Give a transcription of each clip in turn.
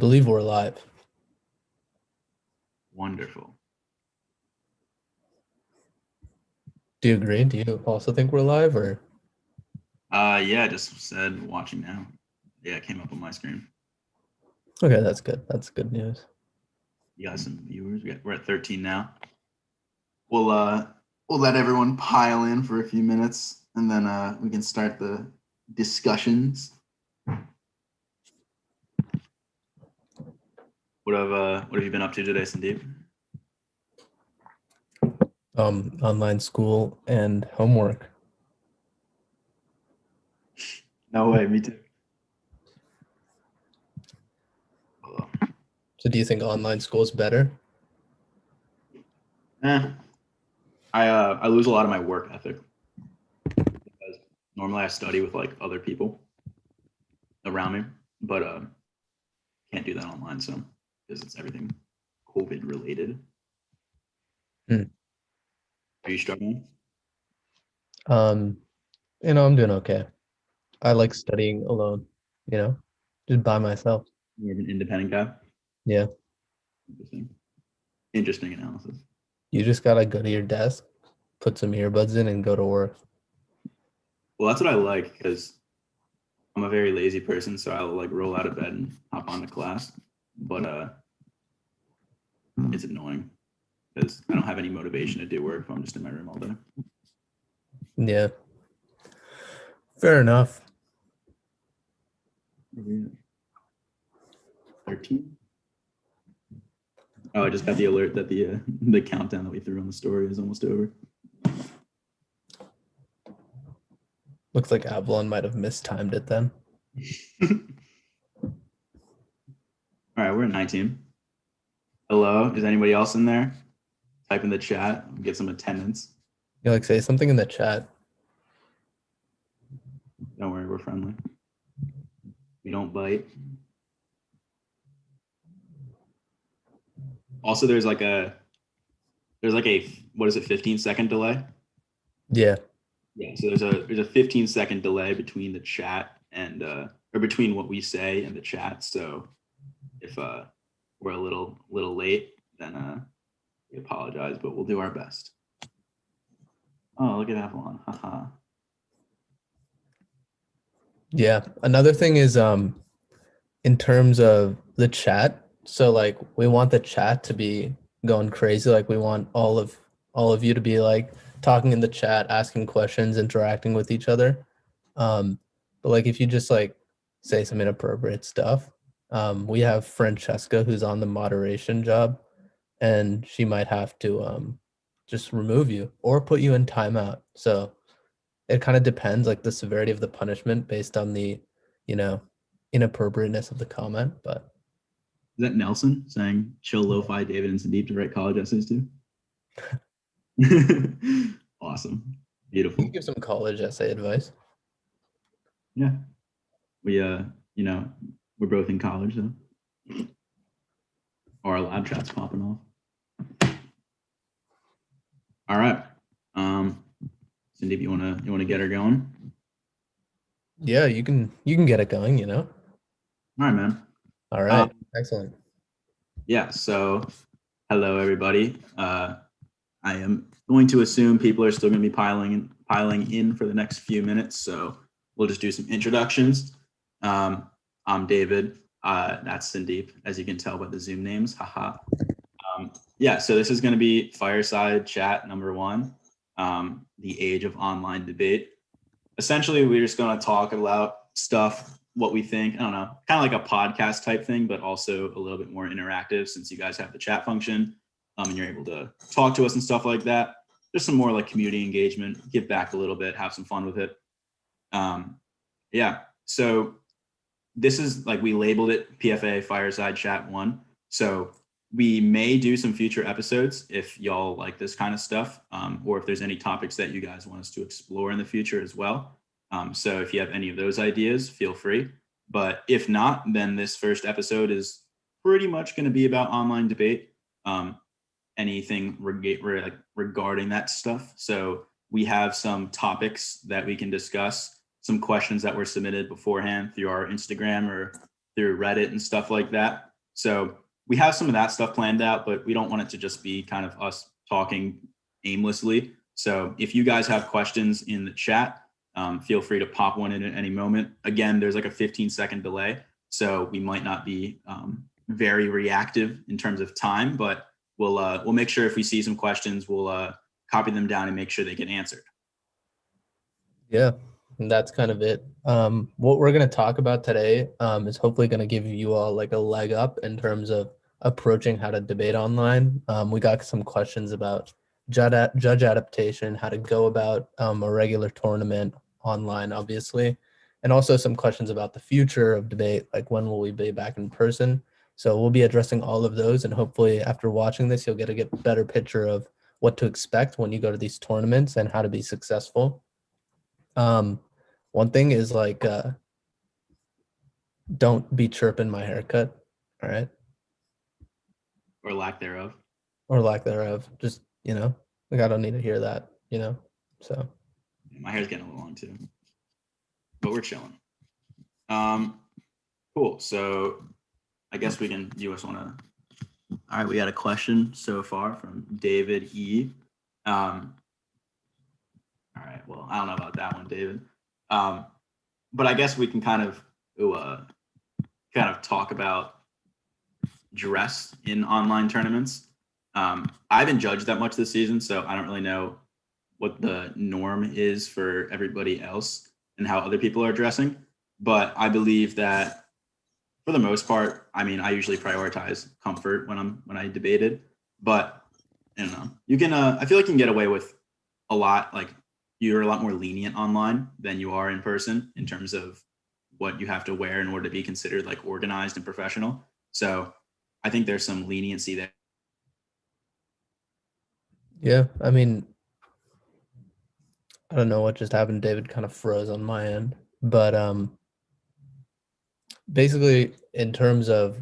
believe we're live. Wonderful. Do you agree? Do you also think we're live or? Yeah, I just said watching now. Yeah, it came up on my screen. Okay, that's good. That's good news. You got some viewers. We're at 13 now. We'll let everyone pile in for a few minutes, and then we can start the discussions. What have you been up to today, Sandeep? Online school and homework. No way, me too. So do you think online school is better? I lose a lot of my work ethic because normally I study with like other people around me, but can't do that online. So because it's everything COVID related. Hmm. Are you struggling? I'm doing okay. I like studying alone, just by myself. You're an independent guy. Yeah. Interesting. Interesting analysis. You just gotta go to your desk, put some earbuds in and go to work. Well, that's what I like because I'm a very lazy person, so I'll like roll out of bed and hop on to class. But it's annoying because I don't have any motivation to do work if I'm just in my room all day. Yeah. Fair enough. 13. Oh, I just got the alert that the countdown that we threw on the story is almost over. Looks like Avalon might have mistimed it then. All right, we're at 19. Hello, is anybody else in there? Type in the chat, get some attendance. You say something in the chat. Don't worry, we're friendly. We don't bite. Also, there's like a what is it, 15-second delay? Yeah. Yeah, so there's a 15-second delay between the chat and or between what we say and the chat. So if we're a little late, then we apologize, but we'll do our best. Oh, look at Avalon. Haha. Yeah. Another thing is in terms of the chat, so like we want the chat to be going crazy. Like we want all of you to be like talking in the chat, asking questions, interacting with each other. But like if you just like say some inappropriate stuff, we have Francesca who's on the moderation job, and she might have to just remove you or put you in timeout. So it kind of depends, like the severity of the punishment based on the, inappropriateness of the comment. But Is that Nelson saying chill lo-fi David and Sandeep to write college essays to? Awesome. Beautiful. you give some college essay advice. Yeah. We we're both in college though. Or our lab chat's popping off. All right. Sandeep, you wanna get her going? Yeah, you can get it going. All right, man. All right. Excellent. Yeah. So, hello everybody. I am going to assume people are still going to be piling in for the next few minutes. So we'll just do some introductions. I'm David. That's Sandeep, as you can tell by the Zoom names. Haha. Yeah. So this is going to be Fireside Chat number 1. The age of online debate. Essentially, we're just going to talk about stuff, what we think. I don't know, kind of like a podcast type thing, but also a little bit more interactive since you guys have the chat function and you're able to talk to us and stuff like that. Just some more like community engagement, give back a little bit, have some fun with it. Yeah. So this is like we labeled it PFA Fireside Chat 1. So we may do some future episodes if y'all like this kind of stuff, or if there's any topics that you guys want us to explore in the future as well. So if you have any of those ideas, feel free. But if not, then this first episode is pretty much going to be about online debate, anything regarding that stuff. So we have some topics that we can discuss, some questions that were submitted beforehand through our Instagram or through Reddit and stuff like that. So we have some of that stuff planned out, but we don't want it to just be kind of us talking aimlessly. So if you guys have questions in the chat, feel free to pop one in at any moment. Again, there's like a 15-second delay, so we might not be very reactive in terms of time, but we'll make sure if we see some questions, we'll copy them down and make sure they get answered. Yeah, and that's kind of it. What we're going to talk about today is hopefully going to give you all like a leg up in terms of approaching how to debate online. We got some questions about judge adaptation, how to go about a regular tournament online, obviously, and also some questions about the future of debate, like when will we be back in person. So we'll be addressing all of those, and hopefully after watching this, you'll get a better picture of what to expect when you go to these tournaments and how to be successful. One thing is like, don't be chirping my haircut, all right? Or lack thereof. Or lack thereof. Just, like I don't need to hear that, so. My hair's getting a little long too, but we're chilling. Cool. So I guess we can, you just want to, all right, we got a question so far from David E. All right, well, I don't know about that one, David. But I guess we can kind of talk about dress in online tournaments. I haven't judged that much this season, so I don't really know what the norm is for everybody else and how other people are dressing. But I believe that for the most part, I mean, I usually prioritize comfort when I debated, but I don't know. You can, I feel like you can get away with a lot. Like you're a lot more lenient online than you are in person in terms of what you have to wear in order to be considered like organized and professional. So I think there's some leniency there. Yeah, I mean, I don't know what just happened. David kind of froze on my end, but basically in terms of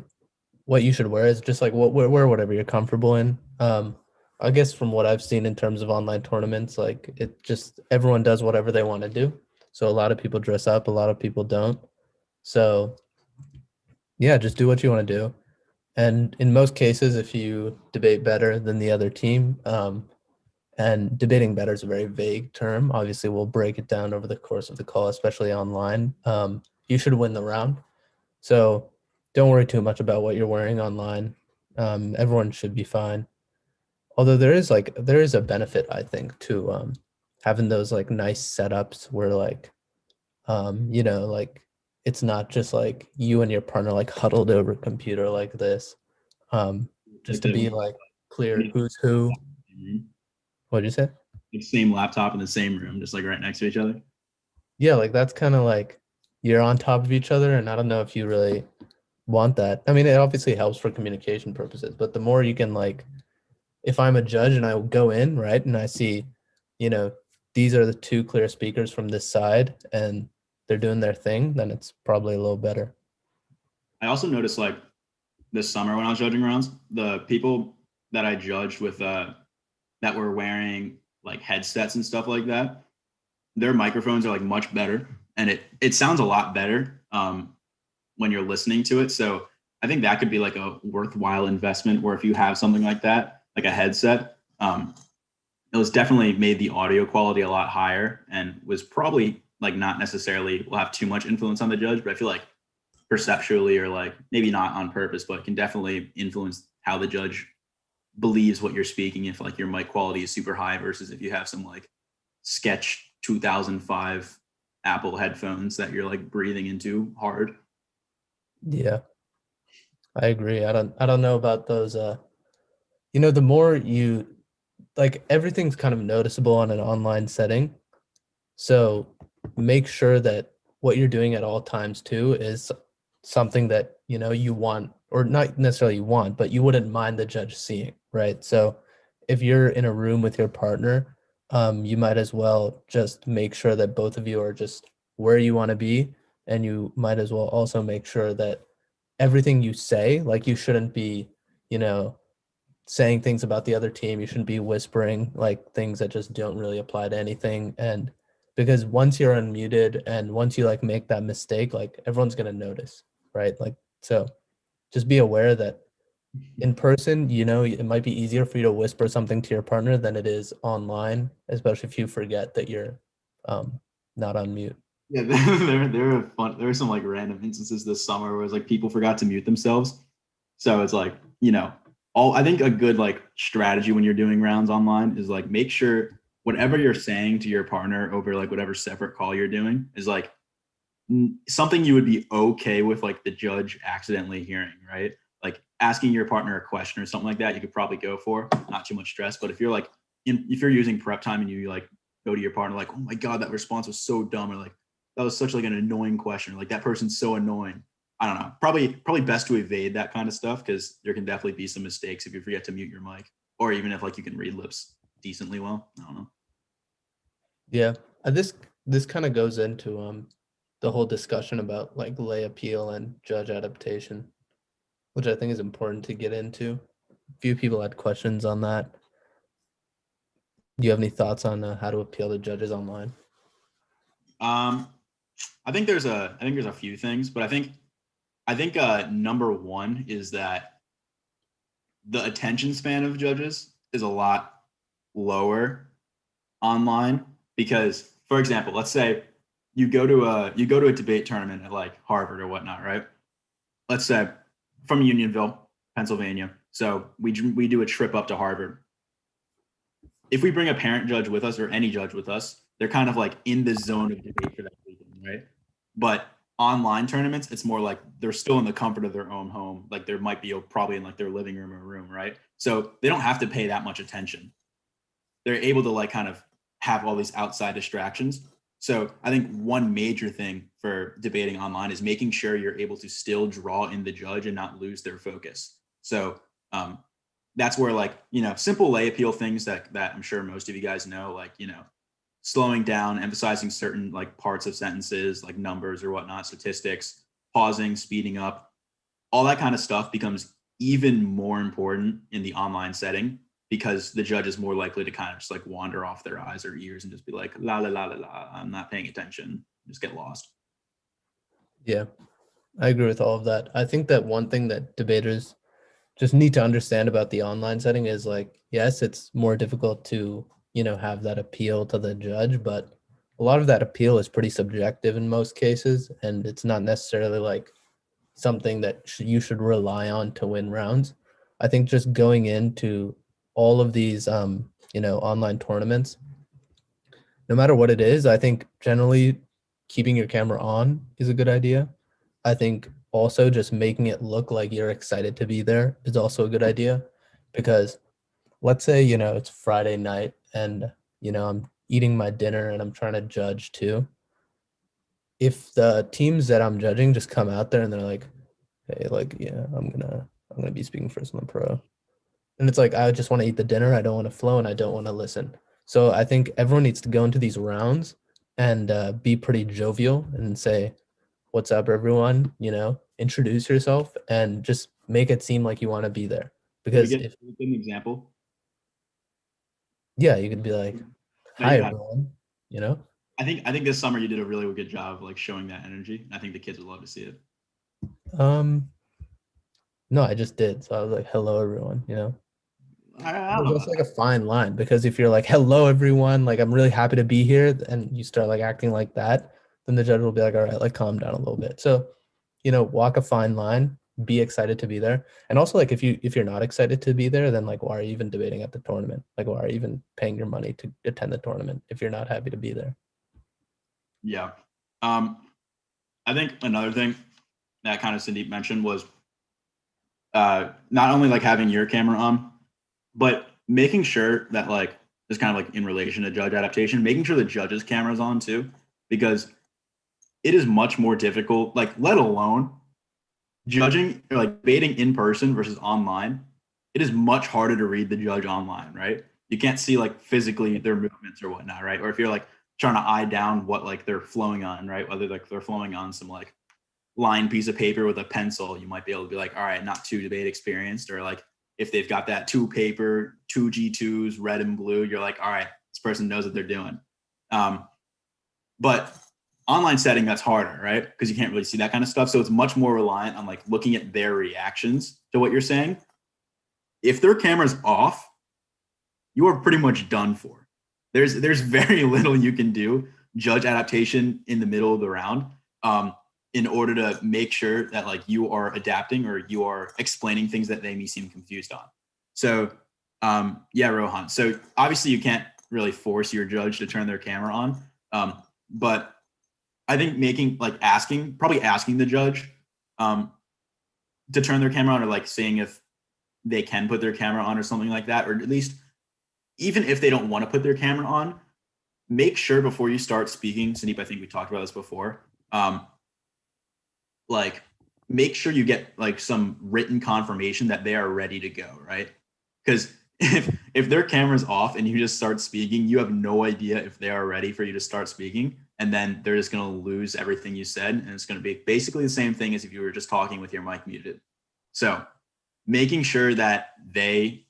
what you should wear is just like wear whatever you're comfortable in. I guess from what I've seen in terms of online tournaments, like it just everyone does whatever they want to do. So a lot of people dress up, a lot of people don't. So yeah, just do what you want to do. And in most cases, if you debate better than the other team, and debating better is a very vague term. Obviously, we'll break it down over the course of the call, especially online. You should win the round. So don't worry too much about what you're wearing online. Everyone should be fine. Although there is a benefit, I think, to having those like nice setups where like like it's not just like you and your partner like huddled over a computer like this. Just Like to be the like clear who's who. What'd you say? same laptop in the same room, just like right next to each other. Yeah, like that's kind of like you're on top of each other, and I don't know if you really want that. I mean, it obviously helps for communication purposes, but the more you can like, if I'm a judge and I go in, right, and I see, these are the two clear speakers from this side and they're doing their thing, then it's probably a little better. I also noticed like this summer when I was judging rounds, the people that I judged with that were wearing like headsets and stuff like that, their microphones are like much better, and it sounds a lot better when you're listening to it. So I think that could be like a worthwhile investment. Where if you have something like that, like a headset, it was definitely made the audio quality a lot higher, and was probably like not necessarily will have too much influence on the judge, but I feel like perceptually or like maybe not on purpose, but can definitely influence how the judge believes what you're speaking if like your mic quality is super high versus if you have some like sketch 2005 Apple headphones that you're like breathing into hard. Yeah, I agree. I don't know about those. The more you like, everything's kind of noticeable on an online setting. So make sure that what you're doing at all times too is something that, you want, or not necessarily you want, but you wouldn't mind the judge seeing, right? So if you're in a room with your partner, you might as well just make sure that both of you are just where you want to be. And you might as well also make sure that everything you say, like you shouldn't be, you know, saying things about the other team. You shouldn't be whispering like things that just don't really apply to anything. And because once you're unmuted and once you like make that mistake, like everyone's gonna notice, right? Like so just be aware that in person, it might be easier for you to whisper something to your partner than it is online, especially if you forget that you're not on mute. Yeah, there were some like random instances this summer where it's like people forgot to mute themselves. So it's like, I think a good like strategy when you're doing rounds online is like make sure whatever you're saying to your partner over like whatever separate call you're doing is like something you would be okay with like the judge accidentally hearing, right? Like asking your partner a question or something like that, you could probably go for, not too much stress. But if you're like, if you're using prep time and you like go to your partner like, oh my God, that response was so dumb, or like that was such like an annoying question, like that person's so annoying. I don't know. Probably best to evade that kind of stuff because there can definitely be some mistakes if you forget to mute your mic, or even if like you can read lips decently well. I don't know. Yeah, this kind of goes into the whole discussion about like lay appeal and judge adaptation, which I think is important to get into. A few people had questions on that. Do you have any thoughts on how to appeal to judges online? Um, I think there's a few things, but I think number one is that the attention span of judges is a lot lower online because, for example, let's say you go to a debate tournament at like Harvard or whatnot, right? Let's say from Unionville, Pennsylvania. So we do a trip up to Harvard. If we bring a parent judge with us or any judge with us, they're kind of like in the zone of debate for that weekend, right? But online tournaments, it's more like they're still in the comfort of their own home. Like there might be probably in like their living room or room, right? So they don't have to pay that much attention. They're able to like kind of have all these outside distractions. So I think one major thing for debating online is making sure you're able to still draw in the judge and not lose their focus. So that's where like simple lay appeal things that I'm sure most of you guys know, like slowing down, emphasizing certain like parts of sentences, like numbers or whatnot, statistics, pausing, speeding up, all that kind of stuff becomes even more important in the online setting because the judge is more likely to kind of just like wander off their eyes or ears and just be like, la, la, la, la, la, I'm not paying attention, just get lost. Yeah, I agree with all of that. I think that one thing that debaters just need to understand about the online setting is like, yes, it's more difficult to, have that appeal to the judge, but a lot of that appeal is pretty subjective in most cases. And it's not necessarily like something that you should rely on to win rounds. I think just going into all of these, online tournaments, no matter what it is, I think generally keeping your camera on is a good idea. I think also just making it look like you're excited to be there is also a good idea because let's say, it's Friday night and, I'm eating my dinner and I'm trying to judge too. If the teams that I'm judging just come out there and they're like, hey, like, yeah, I'm gonna be speaking first on the pro. And it's like I just want to eat the dinner. I don't want to flow and I don't want to listen. So I think everyone needs to go into these rounds and be pretty jovial and say, "What's up, everyone?" Introduce yourself and just make it seem like you want to be there. Can we Because get if an example? yeah, you could be like, That "Hi, you had. everyone," you know. I think this summer you did a really good job of like showing that energy. I think the kids would love to see it. Um, no, I just did. So I was like, "Hello, everyone," I don't There's know also about like a fine line because if you're like, hello, everyone, like, I'm really happy to be here, and you start like acting like that, then the judge will be like, all right, like, calm down a little bit. So, walk a fine line, be excited to be there. And also, like, if you're not excited to be there, then like, why are you even debating at the tournament? Like, why are you even paying your money to attend the tournament if you're not happy to be there? Yeah. Um, I think another thing that kind of Sandeep mentioned was not only like having your camera on, but making sure that like just kind of like in relation to judge adaptation, making sure the judge's camera's on too, because it is much more difficult, like let alone judging or like debating in person versus online. It is much harder to read the judge online, right? You can't see like physically their movements or whatnot, right? Or if you're like trying to eye down what like they're flowing on, right? Whether like they're flowing on some like lined piece of paper with a pencil, you might be able to be like, all right, not too debate experienced, or like if they've got that two paper, two G2s, red and blue, you're like, all right, this person knows what they're doing. But online setting, that's harder, right? Because you can't really see that kind of stuff. So it's much more reliant on like looking at their reactions to what you're saying. If their camera's off, you are pretty much done for. There's very little you can do, judge adaptation in the middle of the round, in order to make sure that like you are adapting or you are explaining things that they may seem confused on. So yeah, Rohan. So obviously you can't really force your judge to turn their camera on, but I think probably asking the judge to turn their camera on, or like seeing if they can put their camera on or something like that, or at least even if they don't want to put their camera on, make sure before you start speaking, Sandeep, I think we talked about this before, like make sure you get like some written confirmation that they are ready to go, right? Because if their camera's off and you just start speaking, you have no idea if they are ready for you to start speaking, and then they're just going to lose everything you said, and it's going to be basically the same thing as if you were just talking with your mic muted. So making sure that they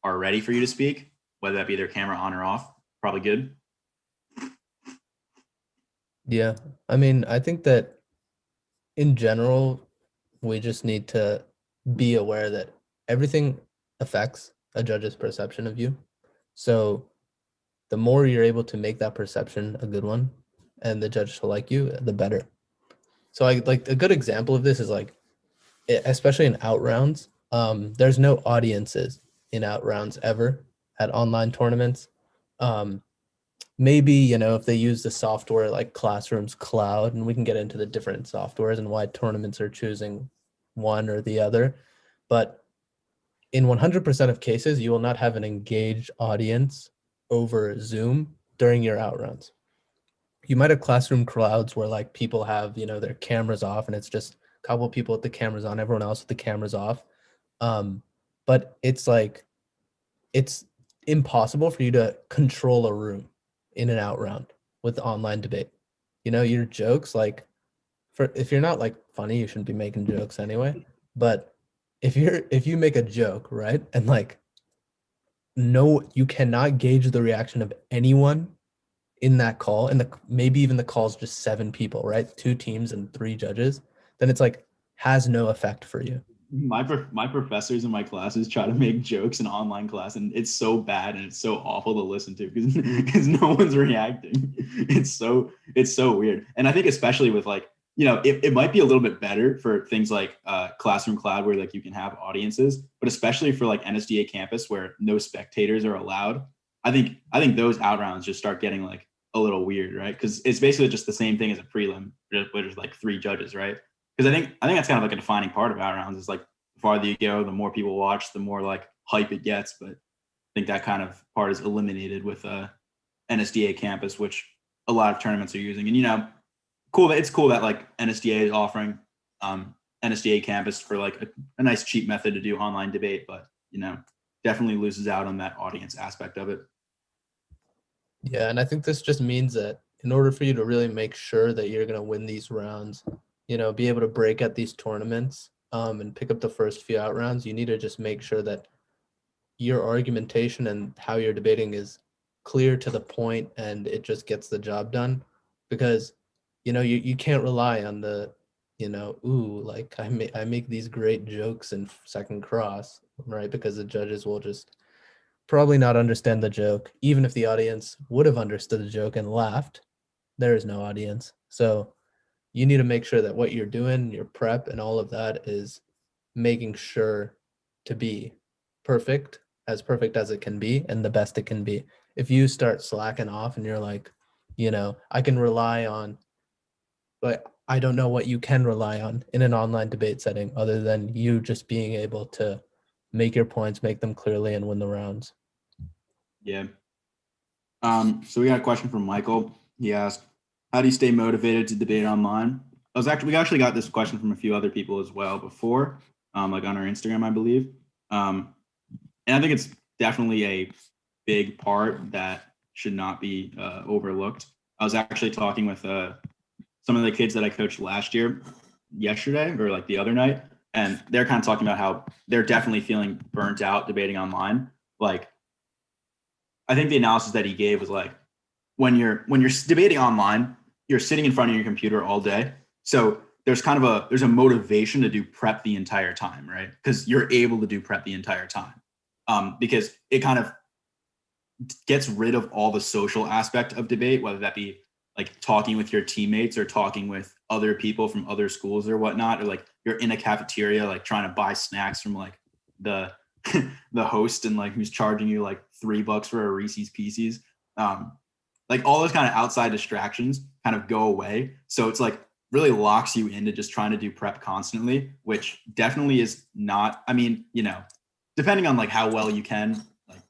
are ready for you to speak, whether that be their camera on or off, probably good. Yeah. I mean, I think that in general, we just need to be aware that everything affects a judge's perception of you. So the more you're able to make that perception a good one and the judge to like you, the better. So I like a good example of this is like, especially in out rounds, there's no audiences in out rounds ever at online tournaments. Maybe, you know, if they use the software like Classroom's Cloud, and we can get into the different softwares and why tournaments are choosing one or the other. But in 100% of cases, you will not have an engaged audience over Zoom during your out rounds. You might have Classroom Clouds where like people have, you know, their cameras off and it's just a couple of people with the cameras on, everyone else with the cameras off. But it's like, it's impossible for you to control a room in an out round with online debate. You know, your jokes, like, for if you're not like funny, you shouldn't be making jokes anyway. But if you make a joke, right, and like no, you cannot gauge the reaction of anyone in that call, and maybe even the call's just 7 people, right, 2 teams and 3 judges, then it's like has no effect for you. My professors in my classes try to make jokes in online class, and it's so bad and it's so awful to listen to because no one's reacting. It's so weird. And I think especially with like, you know, it might be a little bit better for things like Classroom Cloud where like you can have audiences, but especially for like NSDA campus where no spectators are allowed. I think those out rounds just start getting like a little weird, right? Because it's basically just the same thing as a prelim, where there's like 3 judges, right? Because I think that's kind of like a defining part of out rounds is like the farther you go, the more people watch, the more like hype it gets. But I think that kind of part is eliminated with NSDA campus, which a lot of tournaments are using. And you know, it's cool that like NSDA is offering NSDA campus for like a nice cheap method to do online debate, but you know, definitely loses out on that audience aspect of it. Yeah, and I think this just means that in order for you to really make sure that you're going to win these rounds, you know, be able to break at these tournaments, and pick up the first few out rounds, you need to just make sure that your argumentation and how you're debating is clear to the point and it just gets the job done. Because, you know, you can't rely on the, you know, ooh, like I make these great jokes in second cross, right? Because the judges will just probably not understand the joke. Even if the audience would have understood the joke and laughed, there is no audience. So you need to make sure that what you're doing, your prep and all of that is making sure to be perfect as it can be, and the best it can be. If you start slacking off and you're like, you know, I can rely on, but I don't know what you can rely on in an online debate setting other than you just being able to make your points, make them clearly, and win the rounds. Yeah. So we got a question from Michael. He asked, "How do you stay motivated to debate online?" We actually got this question from a few other people as well before, like on our Instagram, I believe. And I think it's definitely a big part that should not be overlooked. I was actually talking with some of the kids that I coached last year, yesterday or like the other night, and they're kind of talking about how they're definitely feeling burnt out debating online. Like, I think the analysis that he gave was like, when you're debating online, you're sitting in front of your computer all day. So there's a motivation to do prep the entire time, right? Because you're able to do prep the entire time. Because it kind of gets rid of all the social aspect of debate, whether that be like talking with your teammates or talking with other people from other schools or whatnot, or like you're in a cafeteria, like trying to buy snacks from like the the host and like who's charging you like $3 for a Reese's Pieces. Like all those kind of outside distractions kind of go away. So it's like really locks you into just trying to do prep constantly, which definitely is not, I mean, depending on like how well you can like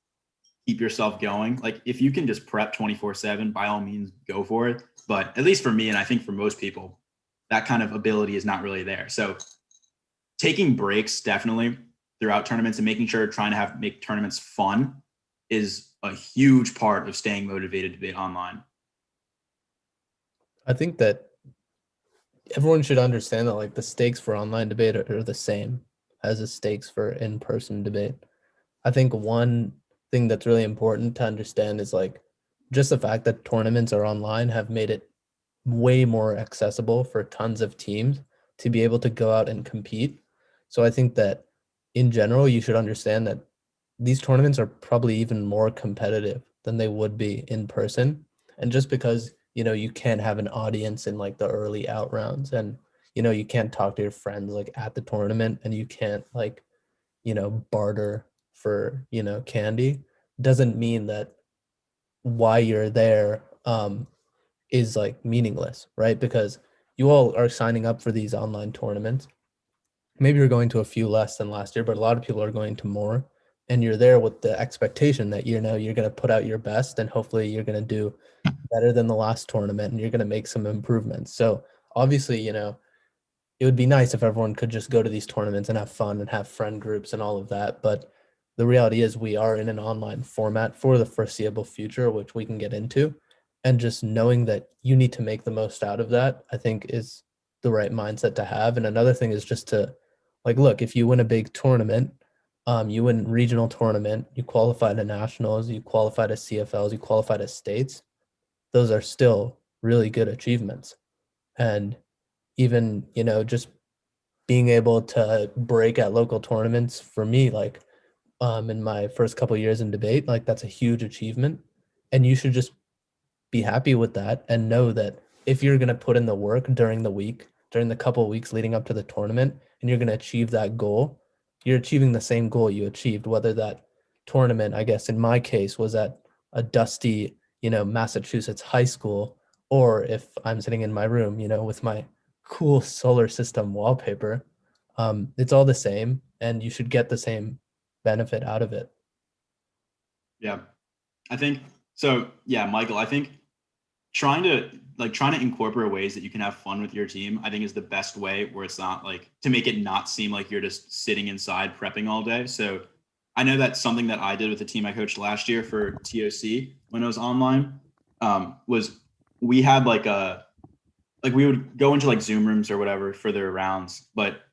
keep yourself going. Like if you can just prep 24/7, by all means go for it. But at least for me, and I think for most people, that kind of ability is not really there. So taking breaks definitely throughout tournaments and making sure trying to make tournaments fun is a huge part of staying motivated to be online. I think that everyone should understand that like the stakes for online debate are the same as the stakes for in-person debate. I think one thing that's really important to understand is like just the fact that tournaments are online have made it way more accessible for tons of teams to be able to go out and compete. So I think that in general, you should understand that these tournaments are probably even more competitive than they would be in person. And just because, you can't have an audience in like the early out rounds and, you can't talk to your friends like at the tournament and you can't like, barter for, candy, doesn't mean that why you're there is like meaningless, right? Because you all are signing up for these online tournaments. Maybe you're going to a few less than last year, but a lot of people are going to more. And you're there with the expectation that you're going to put out your best and hopefully you're going to do better than the last tournament and you're going to make some improvements. So obviously, it would be nice if everyone could just go to these tournaments and have fun and have friend groups and all of that. But the reality is we are in an online format for the foreseeable future, which we can get into. And just knowing that you need to make the most out of that, I think is the right mindset to have. And another thing is just to like, look, if you win a big tournament, you win regional tournament, you qualify to nationals, you qualify to CFLs, you qualify to states, those are still really good achievements. And even, just being able to break at local tournaments for me, like in my first couple years in debate, like that's a huge achievement. And you should just be happy with that and know that if you're going to put in the work during the week, during the couple of weeks leading up to the tournament, and you're going to achieve that goal, you're achieving the same goal you achieved, whether that tournament, I guess in my case, was at a dusty, Massachusetts high school, or if I'm sitting in my room, with my cool solar system wallpaper, it's all the same and you should get the same benefit out of it. Yeah. I think so. Yeah, Michael, I think trying to incorporate ways that you can have fun with your team, I think is the best way where it's not like to make it not seem like you're just sitting inside prepping all day. So I know that's something that I did with the team I coached last year for TOC when it was online. Was we had like we would go into like Zoom rooms or whatever for their rounds, but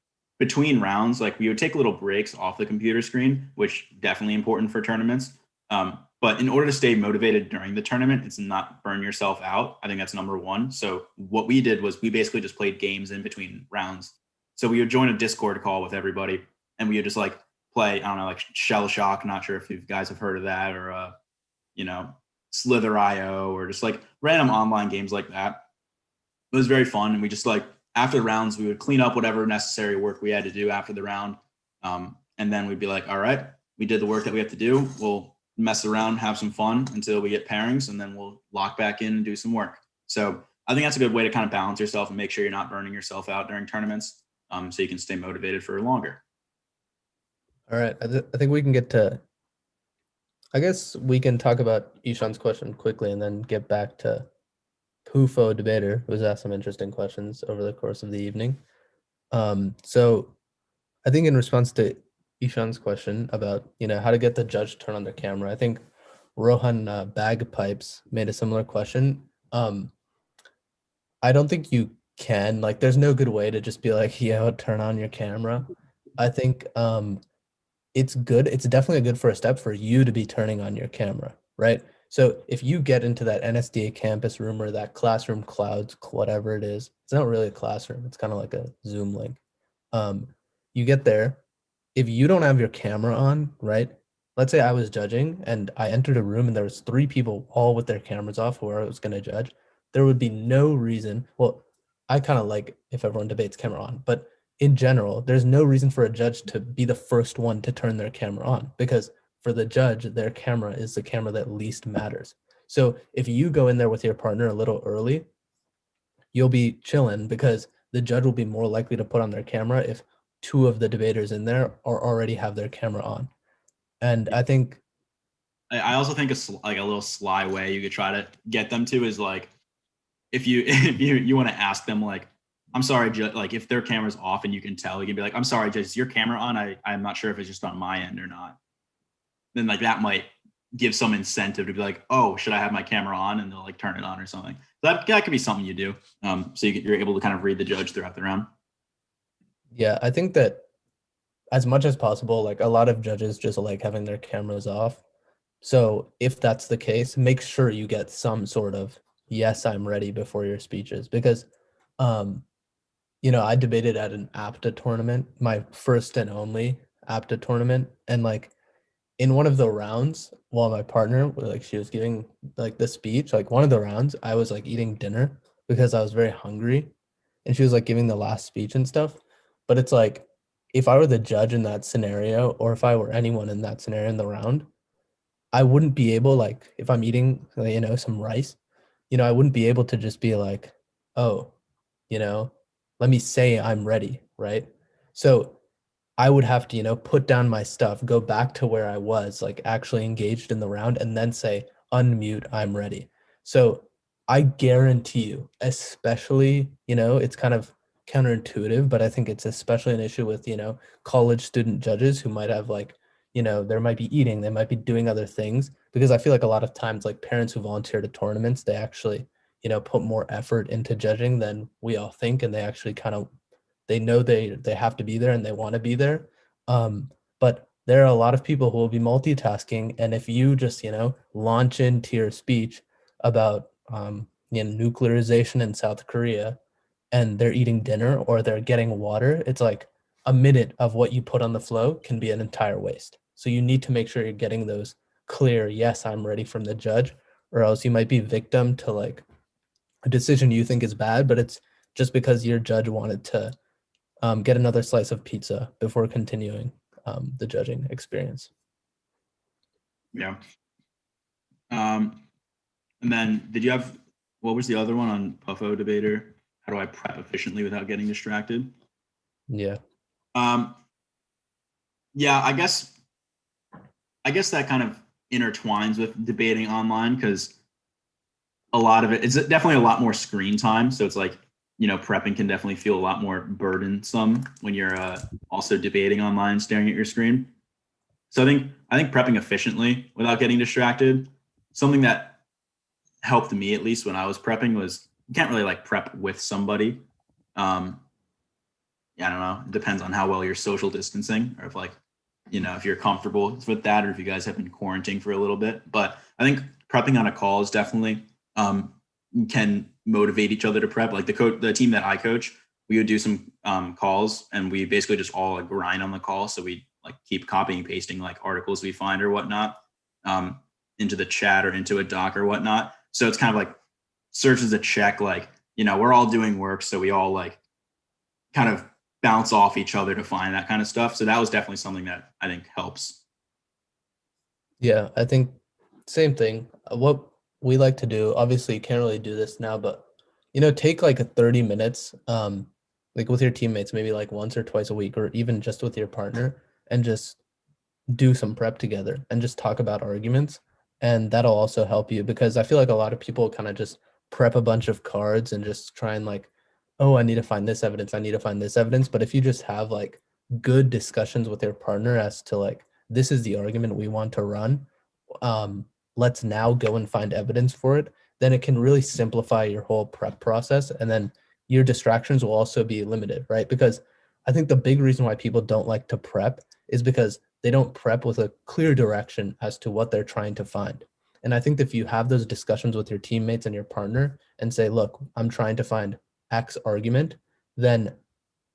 between rounds, like we would take little breaks off the computer screen, which definitely important for tournaments. But in order to stay motivated during the tournament, it's not burn yourself out. I think that's number one. So what we did was we basically just played games in between rounds. So we would join a Discord call with everybody, and we would just like play, I don't know, like Shell Shock. Not sure if you guys have heard of that, or you know, Slither.io, or just like random online games like that. It was very fun, and we just like after the rounds we would clean up whatever necessary work we had to do after the round, and then we'd be like, all right, we did the work that we have to do. We'll mess around, have some fun until we get pairings, and then we'll lock back in and do some work. So I think that's a good way to kind of balance yourself and make sure you're not burning yourself out during tournaments, so you can stay motivated for longer. All right. I think we can get to, I guess we can talk about Ishan's question quickly and then get back to Pufo debater, who's asked some interesting questions over the course of the evening. So I think in response to Ishan's question about, how to get the judge to turn on their camera, I think Rohan Bagpipes made a similar question. I don't think you can, like, there's no good way to just be like, yo, turn on your camera. I think it's good. It's definitely a good first step for you to be turning on your camera, right? So if you get into that NSDA campus room or that classroom clouds, whatever it is, it's not really a classroom. It's kind of like a Zoom link. Um, you get there. If you don't have your camera on, right? Let's say I was judging and I entered a room and there was three people all with their cameras off who I was going to judge. There would be no reason. Well, I kind of like if everyone debates camera on, but in general, there's no reason for a judge to be the first one to turn their camera on because for the judge, their camera is the camera that least matters. So if you go in there with your partner a little early, you'll be chilling because the judge will be more likely to put on their camera if two of the debaters in there are already have their camera on. And I think, I also think like a little sly way you could try to get them to is like if you if you want to ask them like, I'm sorry, like if their camera's off and you can tell, you can be like, I'm sorry, Judge, is your camera on? I'm not sure if it's just on my end or not. Then like that might give some incentive to be like, oh, should I have my camera on? And they'll like turn it on or something. So that could be something you do. So you're able to kind of read the judge throughout the round. yeah, I think that as much as possible, like a lot of judges just like having their cameras off. So if that's the case, make sure you get some sort of yes, I'm ready before your speeches because um I debated at an APTA tournament, my first and only APTA tournament, and like in one of the rounds, while my partner like she was giving like the speech, like one of the rounds, I was like eating dinner because I was very hungry, and she was like giving the last speech and stuff. But it's like if I were the judge in that scenario, or if I were anyone in that scenario in the round, I wouldn't be able like if I'm eating some rice, I wouldn't be able to just be like, oh, you know, let me say I'm ready, right? So I would have to, put down my stuff, go back to where I was, like actually engaged in the round, and then say, unmute, I'm ready. So I guarantee you, especially, it's kind of counterintuitive, but I think it's especially an issue with, college student judges who might have like, they might be eating, they might be doing other things, because I feel like a lot of times, like parents who volunteer to tournaments, they actually, put more effort into judging than we all think, and they actually kind of they know they have to be there and they want to be there. Um, but there are a lot of people who will be multitasking, and if you just launch into your speech about nuclearization in South Korea, and they're eating dinner or they're getting water, it's like a minute of what you put on the flow can be an entire waste. So you need to make sure you're getting those clear, yes, I'm ready from the judge, or else you might be victim to like a decision you think is bad, but it's just because your judge wanted to get another slice of pizza before continuing the judging experience. Yeah. And then did you have, what was the other one on Puffo debater? How do I prep efficiently without getting distracted? Yeah. Yeah, I guess that kind of intertwines with debating online because a lot of it's definitely a lot more screen time. So it's like, prepping can definitely feel a lot more burdensome when you're also debating online, staring at your screen. So I think prepping efficiently without getting distracted, something that helped me at least when I was prepping was you can't really like prep with somebody. Yeah, I don't know. It depends on how well you're social distancing or if like, if you're comfortable with that or if you guys have been quarantining for a little bit. But I think prepping on a call is definitely can motivate each other to prep. Like the team that I coach, we would do some calls and we basically just all like grind on the call. So we like keep copying and pasting like articles we find or whatnot into the chat or into a doc or whatnot. So it's kind of like serves as a check, like, we're all doing work. So we all like kind of bounce off each other to find that kind of stuff. So that was definitely something that I think helps. Yeah, I think same thing. What we like to do, obviously you can't really do this now, but take like a 30 minutes, like with your teammates, maybe like once or twice a week, or even just with your partner, and just do some prep together and just talk about arguments. And that'll also help you because I feel like a lot of people kind of just prep a bunch of cards and just try and like, oh, I need to find this evidence, I need to find this evidence. But if you just have like good discussions with your partner as to like, this is the argument we want to run, um, let's now go and find evidence for it, then it can really simplify your whole prep process. And then your distractions will also be limited, right? Because I think the big reason why people don't like to prep is because they don't prep with a clear direction as to what they're trying to find. And I think if you have those discussions with your teammates and your partner and say, look, I'm trying to find X argument, then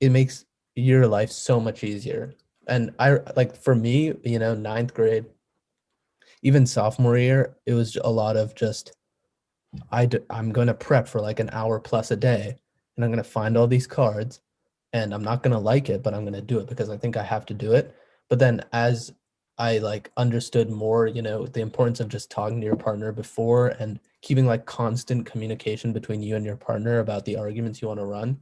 it makes your life so much easier. And I like for me, ninth grade, even sophomore year, it was a lot of just I'm going to prep for like an hour plus a day, and I'm going to find all these cards, and I'm not going to like it, but I'm going to do it because I think I have to do it. But then as I like understood more, the importance of just talking to your partner before and keeping like constant communication between you and your partner about the arguments you want to run,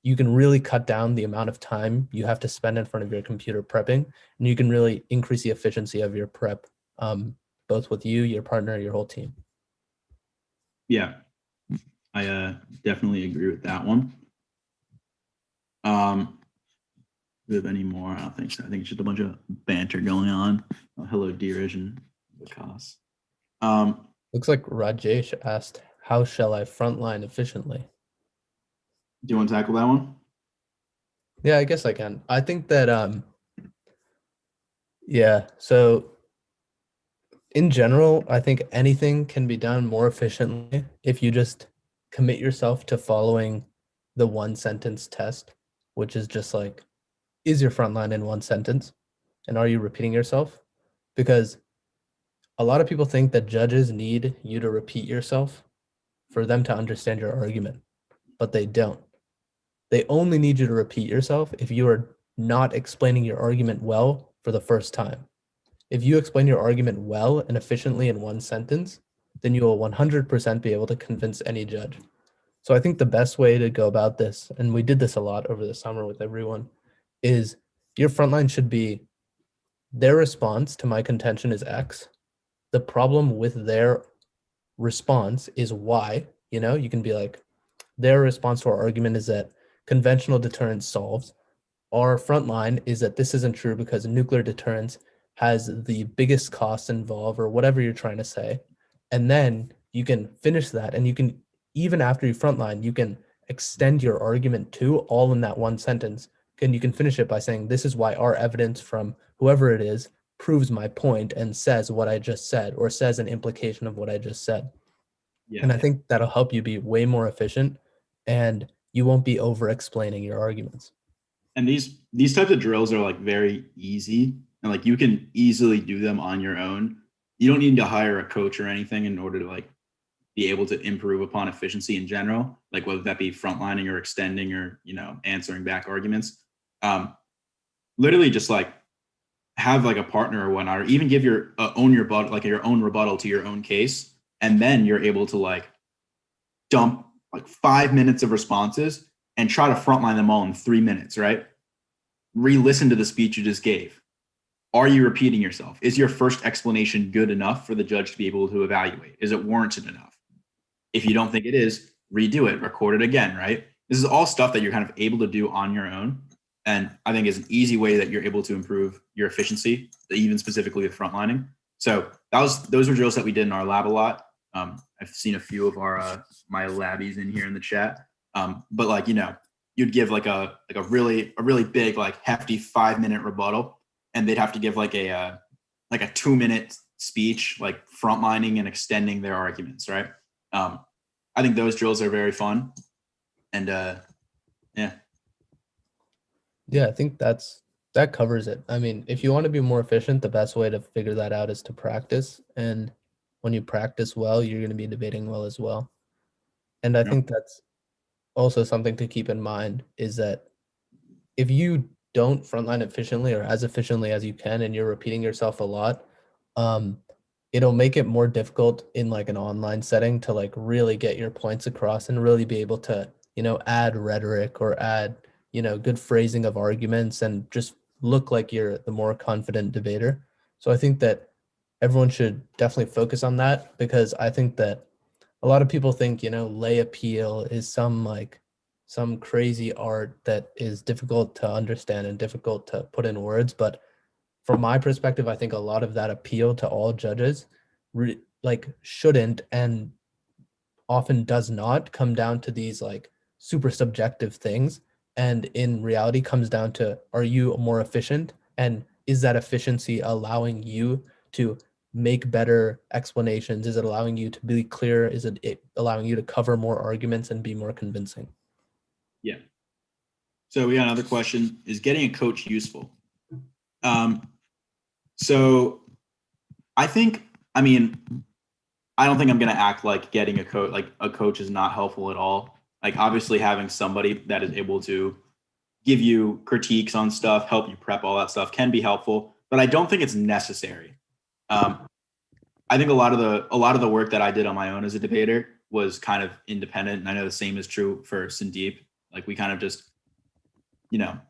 you can really cut down the amount of time you have to spend in front of your computer prepping, and you can really increase the efficiency of your prep, both with you, your partner, your whole team. Yeah, I definitely agree with that one. Do we have any more? I don't think so. I think it's just a bunch of banter going on. Hello, Dheeraj and Vikas. Looks like Rajesh asked, how shall I frontline efficiently? Do you want to tackle that one? Yeah, I guess I can. I think that, yeah, so in general, I think anything can be done more efficiently if you just commit yourself to following the one sentence test, which is just like, is your frontline in one sentence? And are you repeating yourself? Because a lot of people think that judges need you to repeat yourself for them to understand your argument, but they don't. They only need you to repeat yourself if you are not explaining your argument well for the first time. If you explain your argument well and efficiently in one sentence, then you will 100% be able to convince any judge. So I think the best way to go about this, and we did this a lot over the summer with everyone, is your frontline should be their response to my contention is X. The problem with their response is Y. You can be like, their response to our argument is that conventional deterrence solves. Our front line is that this isn't true because nuclear deterrence has the biggest costs involved, or whatever you're trying to say. And then you can finish that, and you can, even after you frontline, you can extend your argument to all in that one sentence. And you can finish it by saying, this is why our evidence from whoever it is proves my point and says what I just said, or says an implication of what I just said. Yeah. And I think that'll help you be way more efficient, and you won't be over explaining your arguments. And these types of drills are like very easy, and like you can easily do them on your own. You don't need to hire a coach or anything in order to like be able to improve upon efficiency in general, like whether that be frontlining or extending or answering back arguments. Literally just like have like a partner or whatnot, or even give your own rebuttal, like your own rebuttal to your own case, and then you're able to like dump like 5 minutes of responses and try to frontline them all in 3 minutes, right? Re-listen to the speech you just gave. Are you repeating yourself? Is your first explanation good enough for the judge to be able to evaluate? Is it warranted enough? If you don't think it is, redo it, record it again, right? This is all stuff that you're kind of able to do on your own. And I think is an easy way that you're able to improve your efficiency, even specifically with frontlining. So those were drills that we did in our lab a lot. I've seen a few of our my labbies in here in the chat. But like, you'd give like a really big, like hefty 5-minute rebuttal, and they'd have to give like a 2-minute speech, like frontlining and extending their arguments, right? I think those drills are very fun. And yeah. Yeah, I think that covers it. I mean, if you want to be more efficient, the best way to figure that out is to practice. And when you practice well, you're going to be debating well as well. And I think that's also something to keep in mind, is that if you don't frontline efficiently or as efficiently as you can, and you're repeating yourself a lot, it'll make it more difficult in like an online setting to like really get your points across and really be able to, add rhetoric or add, good phrasing of arguments, and just look like you're the more confident debater. So I think that everyone should definitely focus on that, because I think that a lot of people think, lay appeal is some crazy art that is difficult to understand and difficult to put in words. But from my perspective, I think a lot of that appeal to all judges shouldn't, and often does not, come down to these like super subjective things, and in reality comes down to, are you more efficient, and is that efficiency allowing you to make better explanations? Is it allowing you to be clear? Is it allowing you to cover more arguments and be more convincing? Yeah. So we got another question: is getting a coach useful? Um, so I think, I mean, I don't think I'm gonna act like getting a coach is not helpful at all. Like obviously having somebody that is able to give you critiques on stuff, help you prep, all that stuff can be helpful, but I don't think it's necessary. Um, I think a lot of the work that I did on my own as a debater was kind of independent, and I know the same is true for Sandeep. Like we kind of just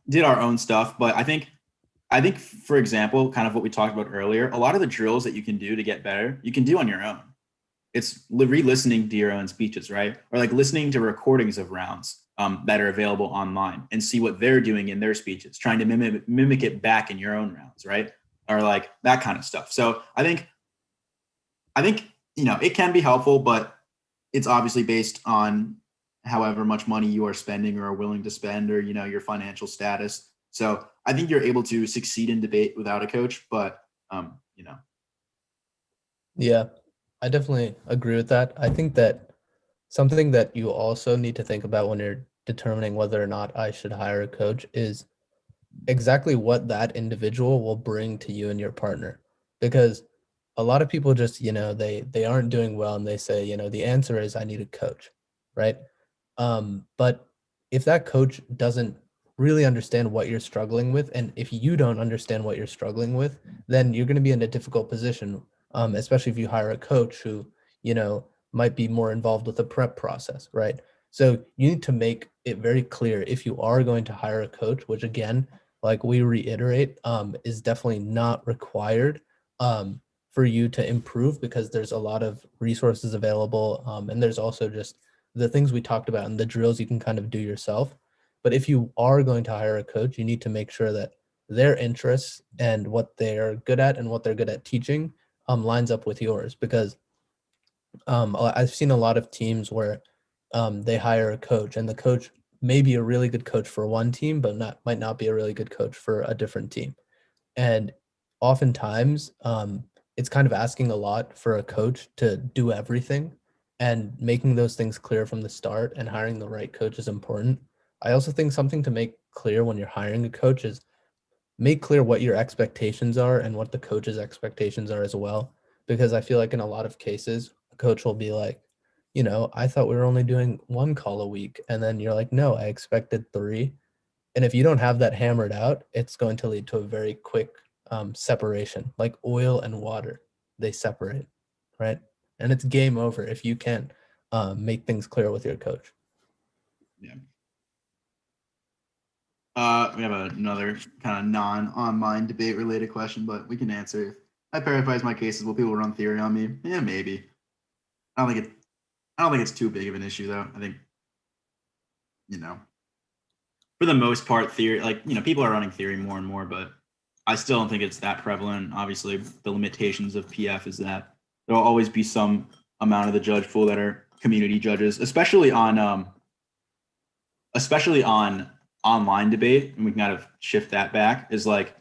did our own stuff, but I think for example, kind of what we talked about earlier, a lot of the drills that you can do to get better, you can do on your own. It's re-listening to your own speeches, right? Or like listening to recordings of rounds that are available online and see what they're doing in their speeches, trying to mimic it back in your own rounds, right? Or like that kind of stuff. So I think it can be helpful, but it's obviously based on however much money you are spending or are willing to spend, or your financial status. So I think you're able to succeed in debate without a coach, but Yeah, I definitely agree with that. I think that something that you also need to think about when you're determining whether or not I should hire a coach is exactly what that individual will bring to you and your partner. Because a lot of people just, they aren't doing well and they say, the answer is I need a coach, right? But if that coach doesn't really understand what you're struggling with, and if you don't understand what you're struggling with, then you're going to be in a difficult position, especially if you hire a coach who, might be more involved with the prep process, right? So you need to make it very clear if you are going to hire a coach, which again, like we reiterate, is definitely not required for you to improve, because there's a lot of resources available, and there's also just the things we talked about and the drills you can kind of do yourself. But if you are going to hire a coach, you need to make sure that their interests and what they're good at and what they're good at teaching lines up with yours. Because I've seen a lot of teams where they hire a coach and the coach may be a really good coach for one team, but might not be a really good coach for a different team. And oftentimes, it's kind of asking a lot for a coach to do everything, and making those things clear from the start and hiring the right coach is important. I also think something to make clear when you're hiring a coach is make clear what your expectations are and what the coach's expectations are as well. Because I feel like in a lot of cases, a coach will be like, I thought we were only doing one call a week. And then you're like, no, I expected three. And if you don't have that hammered out, it's going to lead to a very quick separation, like oil and water. They separate, right? And it's game over if you can make things clear with your coach. yeah. We have another kind of non-online debate related question, but we can answer. If I paraphrase my cases, will people run theory on me? Yeah, maybe. I don't think it. I don't think it's too big of an issue, though. I think you know, for the most part, theory, like people are running theory more and more, but I still don't think it's that prevalent. Obviously, the limitations of PF is that there'll always be some amount of the judge pool that are community judges, especially on online debate, and we can kind of shift that back. Is like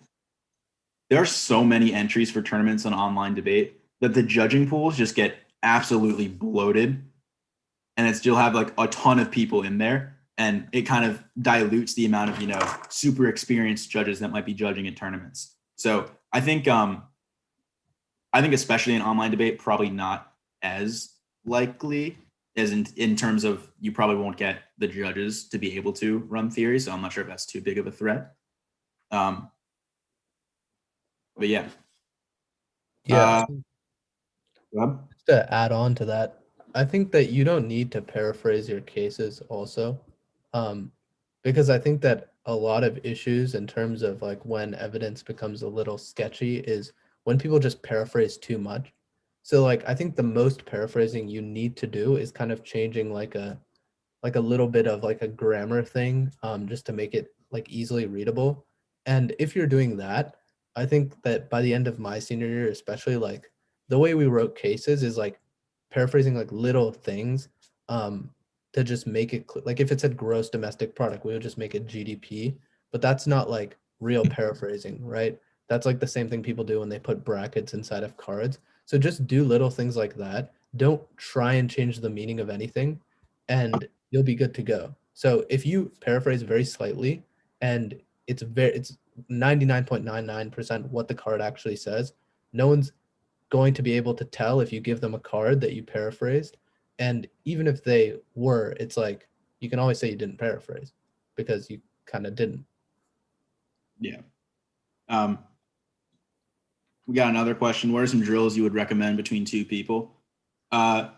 there are so many entries for tournaments on online debate that the judging pools just get absolutely bloated, and it's you'll have like a ton of people in there, and it kind of dilutes the amount of super experienced judges that might be judging in tournaments. So I think especially in online debate, probably not as likely as in terms of you probably won't get the judges to be able to run theory. So I'm not sure if that's too big of a threat. Um, but yeah. Yeah. Uh, Rob? Just to add on to that, I think that you don't need to paraphrase your cases also, um, because I think that a lot of issues in terms of like when evidence becomes a little sketchy is when people just paraphrase too much. So like I think the most paraphrasing you need to do is kind of changing like a little bit of like a grammar thing, just to make it like easily readable. And if you're doing that, I think that by the end of my senior year, especially, like the way we wrote cases is like paraphrasing like little things, um, to just make it like if it said gross domestic product, we would just make it GDP, but that's not like real paraphrasing, right? That's like the same thing people do when they put brackets inside of cards. So just do little things like that. Don't try and change the meaning of anything, and you'll be good to go. So if you paraphrase very slightly and it's 99.99% what the card actually says, no one's going to be able to tell if you give them a card that you paraphrased. And even if they were, it's like you can always say you didn't paraphrase because you kind of didn't. Yeah. We got another question. What are some drills you would recommend between two people? Yeah,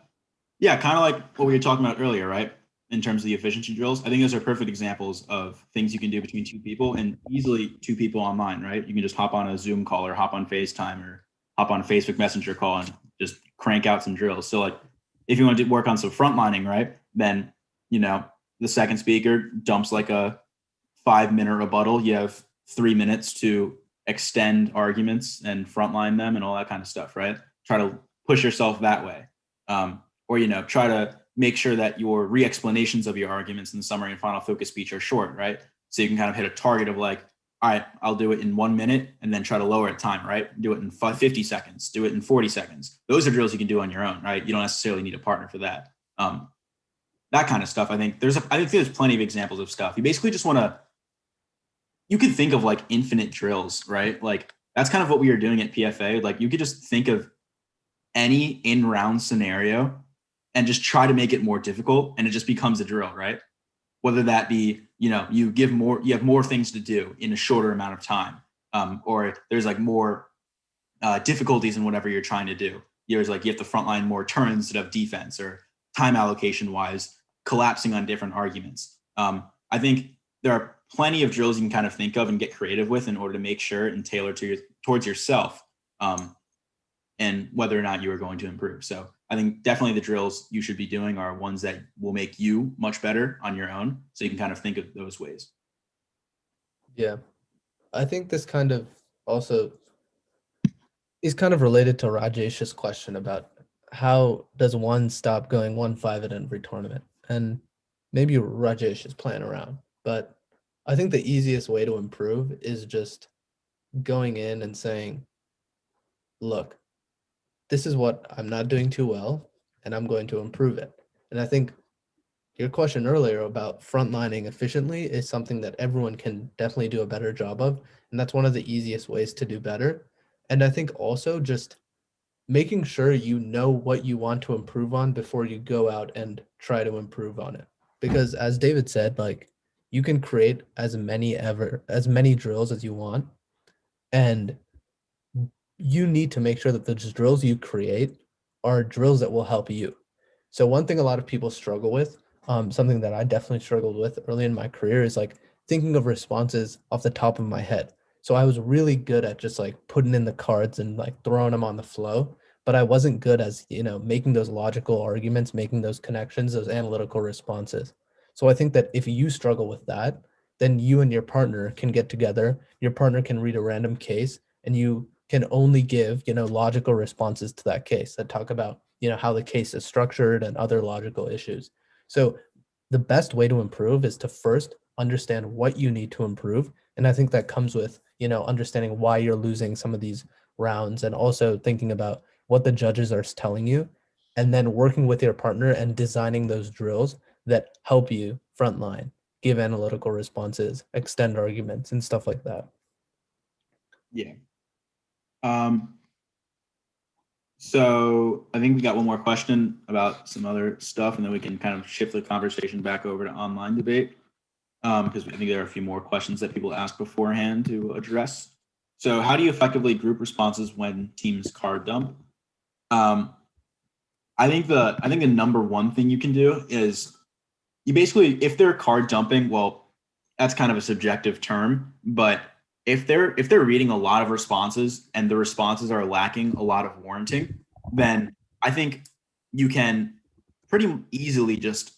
kind of like what we were talking about earlier, right? In terms of the efficiency drills, I think those are perfect examples of things you can do between two people and easily two people online, right? You can just hop on a Zoom call or hop on FaceTime or hop on a Facebook Messenger call and just crank out some drills. So like if you want to work on some frontlining, right, then, the second speaker dumps like a 5-minute rebuttal. You have 3 minutes to extend arguments and frontline them and all that kind of stuff, right? Try to push yourself that way. Or, try to make sure that your re-explanations of your arguments in the summary and final focus speech are short, right? So you can kind of hit a target of like, all right, I'll do it in 1 minute and then try to lower it time, right? Do it in 50 seconds, do it in 40 seconds. Those are drills you can do on your own, right? You don't necessarily need a partner for that. That kind of stuff. I think there's plenty of examples of stuff. You basically just want to, you could think of like infinite drills, right? Like that's kind of what we were doing at PFA. Like you could just think of any in-round scenario and just try to make it more difficult, and it just becomes a drill, right? Whether that be, you have more things to do in a shorter amount of time, or there's like more difficulties in whatever you're trying to do. There's like you have to frontline more turns instead of defense, or time allocation wise, collapsing on different arguments. I think there are plenty of drills you can kind of think of and get creative with in order to make sure and tailor towards yourself, and whether or not you are going to improve. So I think definitely the drills you should be doing are ones that will make you much better on your own. So you can kind of think of those ways. Yeah. I think this kind of also is kind of related to Rajesh's question about how does one stop going 1-5 at every tournament? And maybe Rajesh is playing around, but I think the easiest way to improve is just going in and saying, look, this is what I'm not doing too well, and I'm going to improve it. And I think your question earlier about frontlining efficiently is something that everyone can definitely do a better job of. And that's one of the easiest ways to do better. And I think also just making sure you know what you want to improve on before you go out and try to improve on it. Because as David said, like you can create as many drills as you want. And you need to make sure that the drills you create are drills that will help you. So one thing a lot of people struggle with, something that I definitely struggled with early in my career is like thinking of responses off the top of my head. So I was really good at just like putting in the cards and like throwing them on the flow, but I wasn't good as, making those logical arguments, making those connections, those analytical responses. So I think that if you struggle with that, then you and your partner can get together, your partner can read a random case, and you can only give, logical responses to that case that talk about, how the case is structured and other logical issues. So the best way to improve is to first understand what you need to improve. And I think that comes with, understanding why you're losing some of these rounds and also thinking about what the judges are telling you, and then working with your partner and designing those drills that help you frontline, give analytical responses, extend arguments, and stuff like that. Yeah. So I think we got one more question about some other stuff, and then we can kind of shift the conversation back over to online debate, because I think there are a few more questions that people ask beforehand to address. So how do you effectively group responses when teams card dump? I think the number one thing you can do is you basically, if they're card dumping, well, that's kind of a subjective term, but if they're reading a lot of responses and the responses are lacking a lot of warranting, then I think you can pretty easily just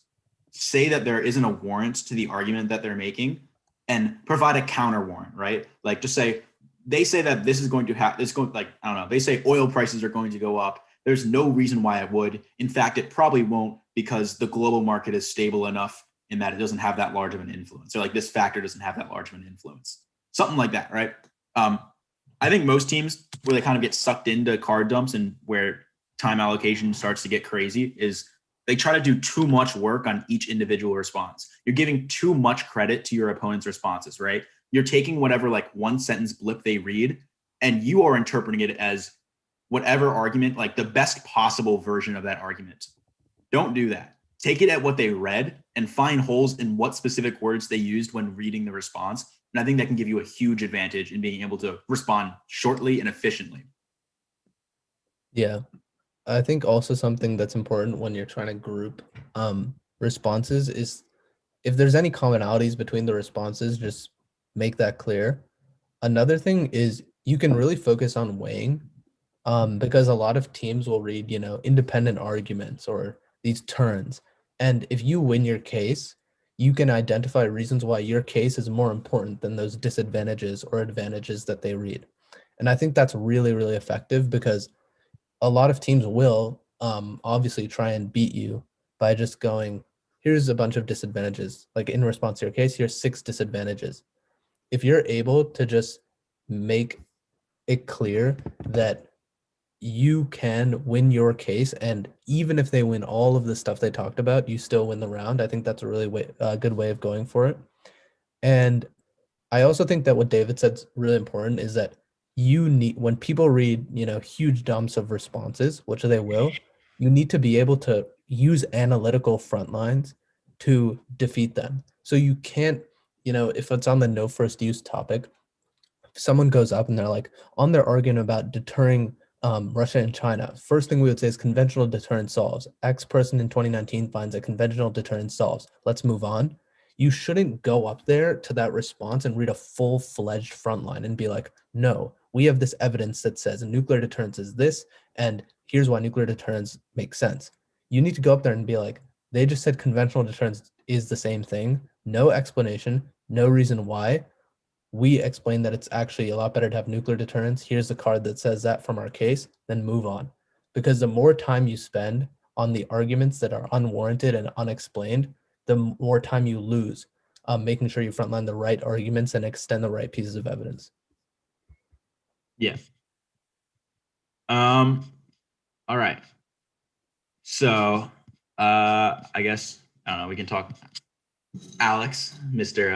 say that there isn't a warrant to the argument that they're making and provide a counter warrant, right? Like just say, they say that this is going to happen. It's going, like, I don't know. They say oil prices are going to go up. There's no reason why it would. In fact, it probably won't, because the global market is stable enough in that it doesn't have that large of an influence. Or like this factor doesn't have that large of an influence. Something like that, right? I I think most teams where they kind of get sucked into card dumps and where time allocation starts to get crazy is they try to do too much work on each individual response. You're giving too much credit to your opponent's responses, right? You're taking whatever like one sentence blip they read and you are interpreting it as whatever argument, like the best possible version of that argument. Don't do that. Take it at what they read and find holes in what specific words they used when reading the response. And I think that can give you a huge advantage in being able to respond shortly and efficiently. Yeah. I think also something that's important when you're trying to group responses is if there's any commonalities between the responses, just make that clear. Another thing is you can really focus on weighing because a lot of teams will read, independent arguments or these turns. And if you win your case, you can identify reasons why your case is more important than those disadvantages or advantages that they read. And I think that's really, really effective because a lot of teams will obviously try and beat you by just going, here's a bunch of disadvantages. Like in response to your case, here's 6 disadvantages. If you're able to just make it clear that you can win your case, and even if they win all of the stuff they talked about, you still win the round. I think that's a really good way of going for it. And I also think that what David said's really important is that you need, when people read, huge dumps of responses, which they will, you need to be able to use analytical front lines to defeat them. So you can't, if it's on the no first use topic, if someone goes up and they're like on their argument about deterring Russia and China, first thing we would say is conventional deterrence solves. X person in 2019 finds that conventional deterrence solves. Let's move on. You shouldn't go up there to that response and read a full-fledged frontline and be like, no, we have this evidence that says nuclear deterrence is this, and here's why nuclear deterrence makes sense. You need to go up there and be like, they just said conventional deterrence is the same thing. No explanation, no reason why. We explain that it's actually a lot better to have nuclear deterrence. Here's the card that says that from our case, then move on. Because the more time you spend on the arguments that are unwarranted and unexplained, the more time you lose making sure you frontline the right arguments and extend the right pieces of evidence. Yeah. All right. So I guess I don't know, we can talk Alex, Mr.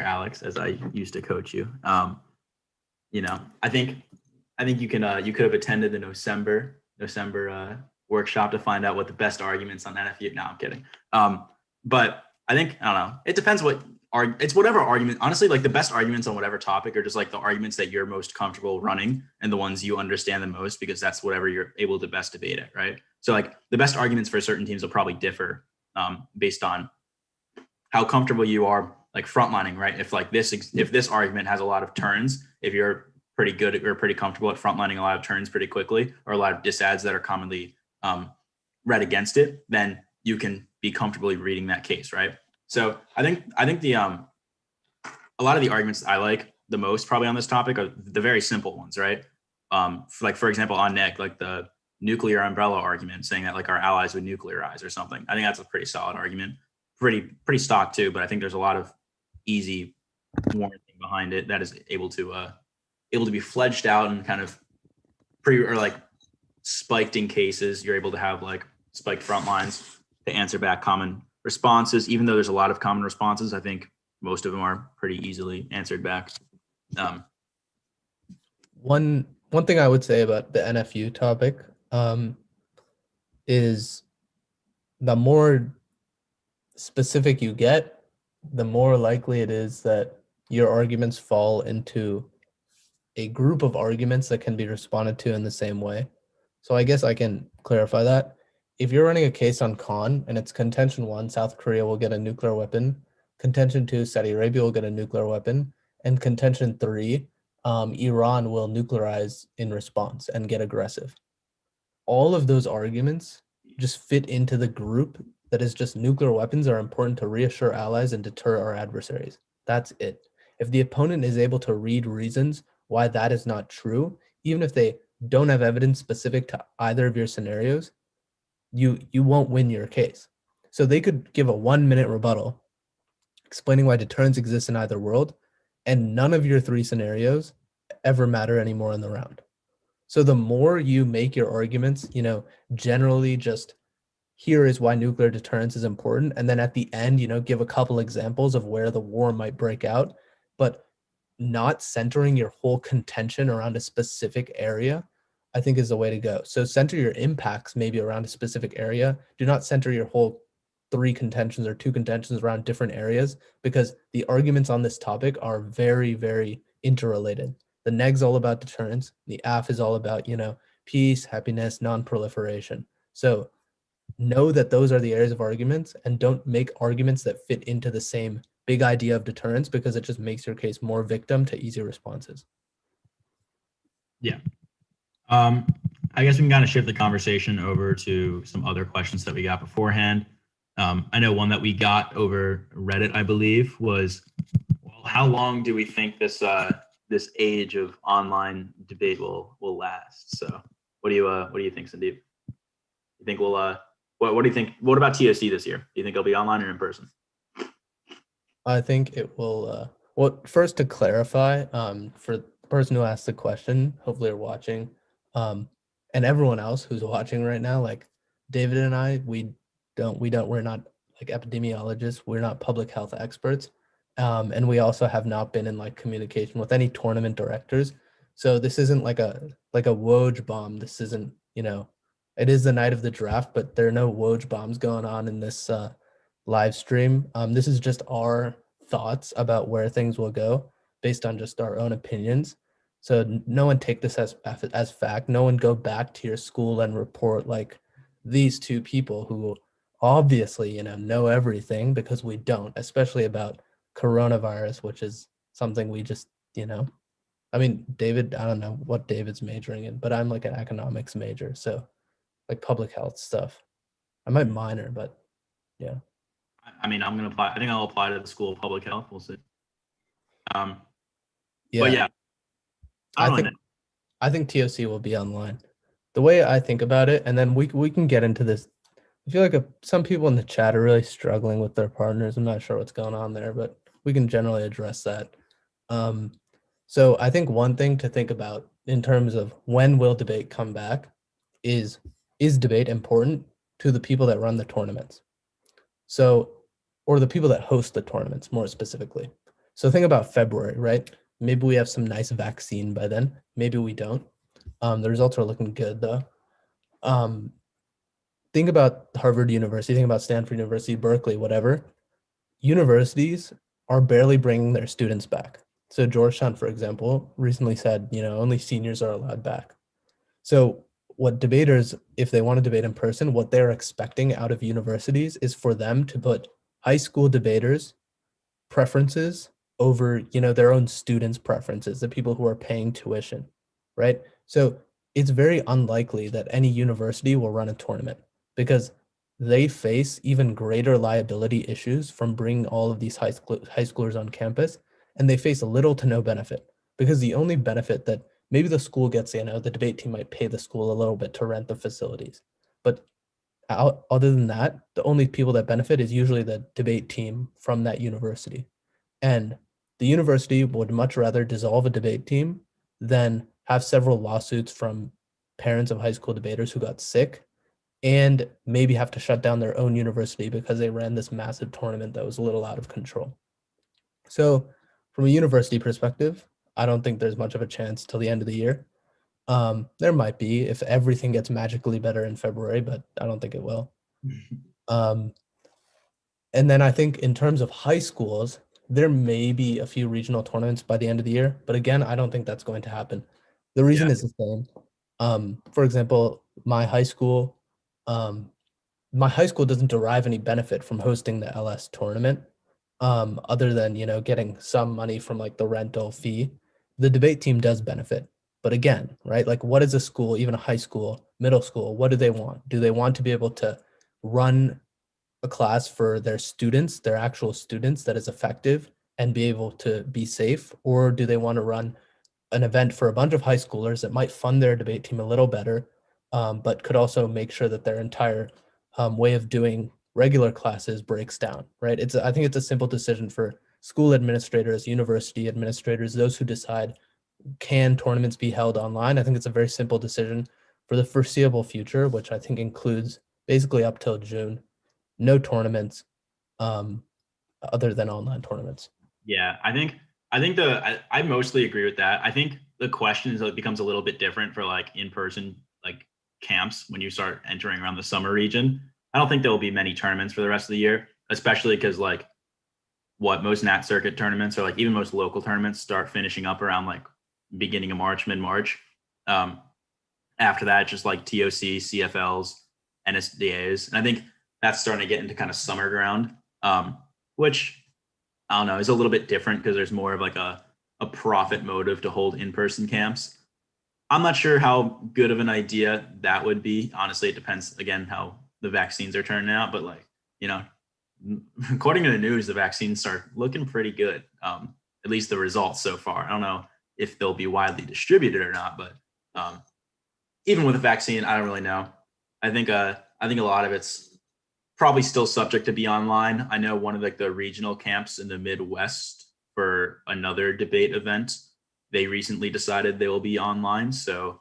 Alex, as I used to coach you. I think you could have attended the November workshop to find out what the best arguments on NFU. No, I'm kidding. But I think I don't know. It depends it's whatever argument. Honestly, like the best arguments on whatever topic are just like the arguments that you're most comfortable running and the ones you understand the most because that's whatever you're able to best debate it, right? So like the best arguments for certain teams will probably differ based on how comfortable you are like frontlining, right? If this argument has a lot of turns, if you're pretty good or pretty comfortable at frontlining a lot of turns pretty quickly or a lot of disads that are commonly read against it, then you can be comfortably reading that case, right? So I think the a lot of the arguments I like the most probably on this topic are the very simple ones, right? For example, on NEG, like the nuclear umbrella argument, saying that like our allies would nuclearize or something. I think that's a pretty solid argument. Pretty stock too, but I think there's a lot of easy warranting behind it that is able to be fledged out and kind of spiked in cases. You're able to have like spiked front lines to answer back common responses. Even though there's a lot of common responses, I think most of them are pretty easily answered back. One thing I would say about the NFU topic is the more specific you get, the more likely it is that your arguments fall into a group of arguments that can be responded to in the same way. So I guess I can clarify that. If you're running a case on con and it's contention 1, South Korea will get a nuclear weapon, contention 2, Saudi Arabia will get a nuclear weapon, and contention 3, Iran will nuclearize in response and get aggressive. All of those arguments just fit into the group that is just nuclear weapons are important to reassure allies and deter our adversaries. That's it. If the opponent is able to read reasons why that is not true, even if they don't have evidence specific to either of your scenarios, you won't win your case. So they could give a 1-minute rebuttal explaining why deterrence exists in either world, and none of your 3 scenarios ever matter anymore in the round. So the more you make your arguments, generally just here is why nuclear deterrence is important. And then at the end, give a couple examples of where the war might break out, but not centering your whole contention around a specific area, I think is the way to go. So center your impacts maybe around a specific area. Do not center your whole three contentions or two contentions around different areas, because the arguments on this topic are very, very interrelated. The neg's all about deterrence. The AF is all about, peace, happiness, non-proliferation. So know that those are the areas of arguments, and don't make arguments that fit into the same big idea of deterrence, because it just makes your case more victim to easy responses. Yeah. I guess we can kind of shift the conversation over to some other questions that we got beforehand. I know one that we got over Reddit, I believe, was, well, how long do we think this age of online debate will last? So, what do you think, Sandeep? You think we'll what do you think? What about TOC this year? Do you think it'll be online or in person? I think it will. Well, first to clarify, for the person who asked the question, hopefully you're watching, and everyone else who's watching right now, like David and I, we're not like epidemiologists, we're not public health experts, and we also have not been in like communication with any tournament directors. So this isn't like a Woj bomb. This isn't, it is the night of the draft, but there are no Woj bombs going on in this live stream. This is just our thoughts about where things will go based on just our own opinions. So no one take this as fact. No one go back to your school and report like these two people who obviously, know everything, because we don't, especially about coronavirus, which is something we just, I mean, David, I don't know what David's majoring in, but I'm like an economics major. So like public health stuff. I might minor, but yeah. I mean, I'm gonna apply. I think I'll apply to the School of Public Health. We'll see. Yeah. But yeah, I think TOC will be online. The way I think about it, and then we can get into this. I feel like some people in the chat are really struggling with their partners. I'm not sure what's going on there, but we can generally address that. So I think one thing to think about in terms of when will debate come back is debate important to the people that run the tournaments? So, or the people that host the tournaments more specifically. So think about February, right? Maybe we have some nice vaccine by then. Maybe we don't. The results are looking good though. Think about Harvard University, think about Stanford University, Berkeley, whatever. Universities are barely bringing their students back. So Georgetown, for example, recently said, only seniors are allowed back. So what debaters, if they want to debate in person, what they're expecting out of universities is for them to put high school debaters' preferences over, their own students' preferences, the people who are paying tuition, right? So it's very unlikely that any university will run a tournament, because they face even greater liability issues from bringing all of these high schoolers on campus, and they face little to no benefit, because the only benefit that maybe the school gets, the debate team might pay the school a little bit to rent the facilities. But other than that, the only people that benefit is usually the debate team from that university. And the university would much rather dissolve a debate team than have several lawsuits from parents of high school debaters who got sick and maybe have to shut down their own university because they ran this massive tournament that was a little out of control. So from a university perspective, I don't think there's much of a chance till the end of the year. There might be if everything gets magically better in February, but I don't think it will. And then I think in terms of high schools, there may be a few regional tournaments by the end of the year, but again, I don't think that's going to happen. The reason is the same. For example, my high school doesn't derive any benefit from hosting the LS tournament, other than, getting some money from like the rental fee. The debate team does benefit. But again, right, like what is a school, even a high school, middle school, what do they want? Do they want to be able to run a class for their students, their actual students, that is effective and be able to be safe? Or do they want to run an event for a bunch of high schoolers that might fund their debate team a little better, but could also make sure that their entire way of doing regular classes breaks down, right? I think it's a simple decision for school administrators, university administrators, those who decide can tournaments be held online? I think it's a very simple decision for the foreseeable future, which I think includes basically up till June, no tournaments other than online tournaments. Yeah, I mostly agree with that. I think the question is, it becomes a little bit different for like in-person like camps when you start entering around the summer region. I don't think there will be many tournaments for the rest of the year, especially because like what most Nat circuit tournaments or like even most local tournaments start finishing up around like beginning of March, mid-March. Um, After that, just like TOC, CFLs, NSDAs. And I think that's starting to get into kind of summer ground, which I don't know, is a little bit different because there's more of like a profit motive to hold in-person camps. I'm not sure how good of an idea that would be. Honestly, it depends again how the vaccines are turning out, but like, you know, according to the news, the vaccines start looking pretty good. At least the results so far. I don't know if they'll be widely distributed or not, but even with a vaccine, I don't really know. I think a lot of it's probably still subject to be online. I know one of like the regional camps in the Midwest for another debate event, they recently decided they will be online. So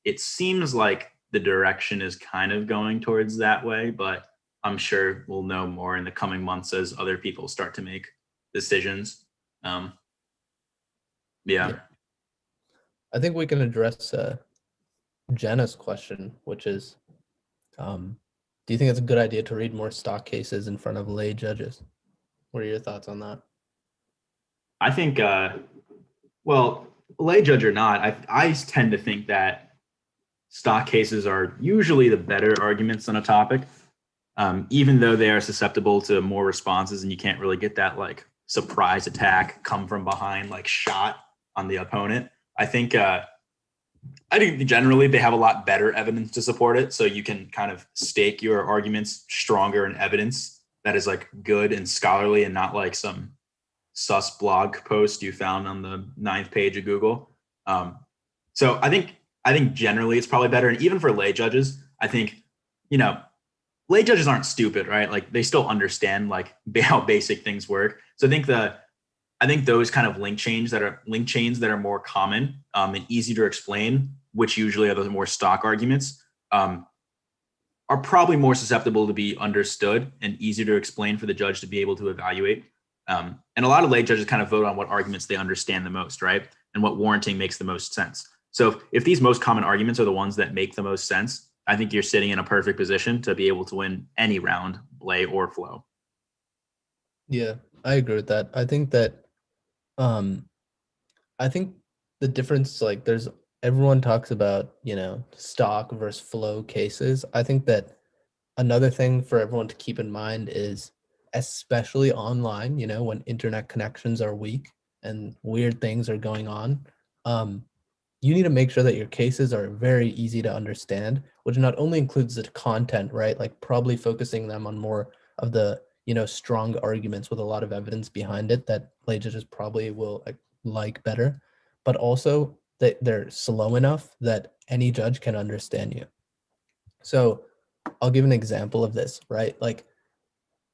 it seems like the direction is kind of going towards that way, but I'm sure we'll know more in the coming months as other people start to make decisions. Yeah. I think we can address Jenna's question, which is, do you think it's a good idea to read more stock cases in front of lay judges? What are your thoughts on that? I think, well, lay judge or not, I tend to think that stock cases are usually the better arguments on a topic, even though they are susceptible to more responses and you can't really get that like surprise attack, come from behind, like shot on the opponent. I think generally they have a lot better evidence to support it. So you can kind of stake your arguments stronger in evidence that is like good and scholarly and not like some sus blog post you found on the 9th page of Google. So I think generally it's probably better. And even for lay judges, I think, you know, lay judges aren't stupid, right? Like they still understand like how basic things work. So I think those kind of link chains that are more common and easy to explain, which usually are the more stock arguments, are probably more susceptible to be understood and easier to explain for the judge to be able to evaluate. And a lot of lay judges kind of vote on what arguments they understand the most, right? And what warranting makes the most sense. So if these most common arguments are the ones that make the most sense, I think you're sitting in a perfect position to be able to win any round, lay or flow. Yeah, I agree with that. Um, I think the difference, like everyone talks about, stock versus flow cases. I think that another thing for everyone to keep in mind is, especially online, when internet connections are weak and weird things are going on, you need to make sure that your cases are very easy to understand, which not only includes the content, right? Like probably focusing them on more of the, strong arguments with a lot of evidence behind it that lay judges probably will like better, but also that they're slow enough that any judge can understand you. So I'll give an example of this, right? Like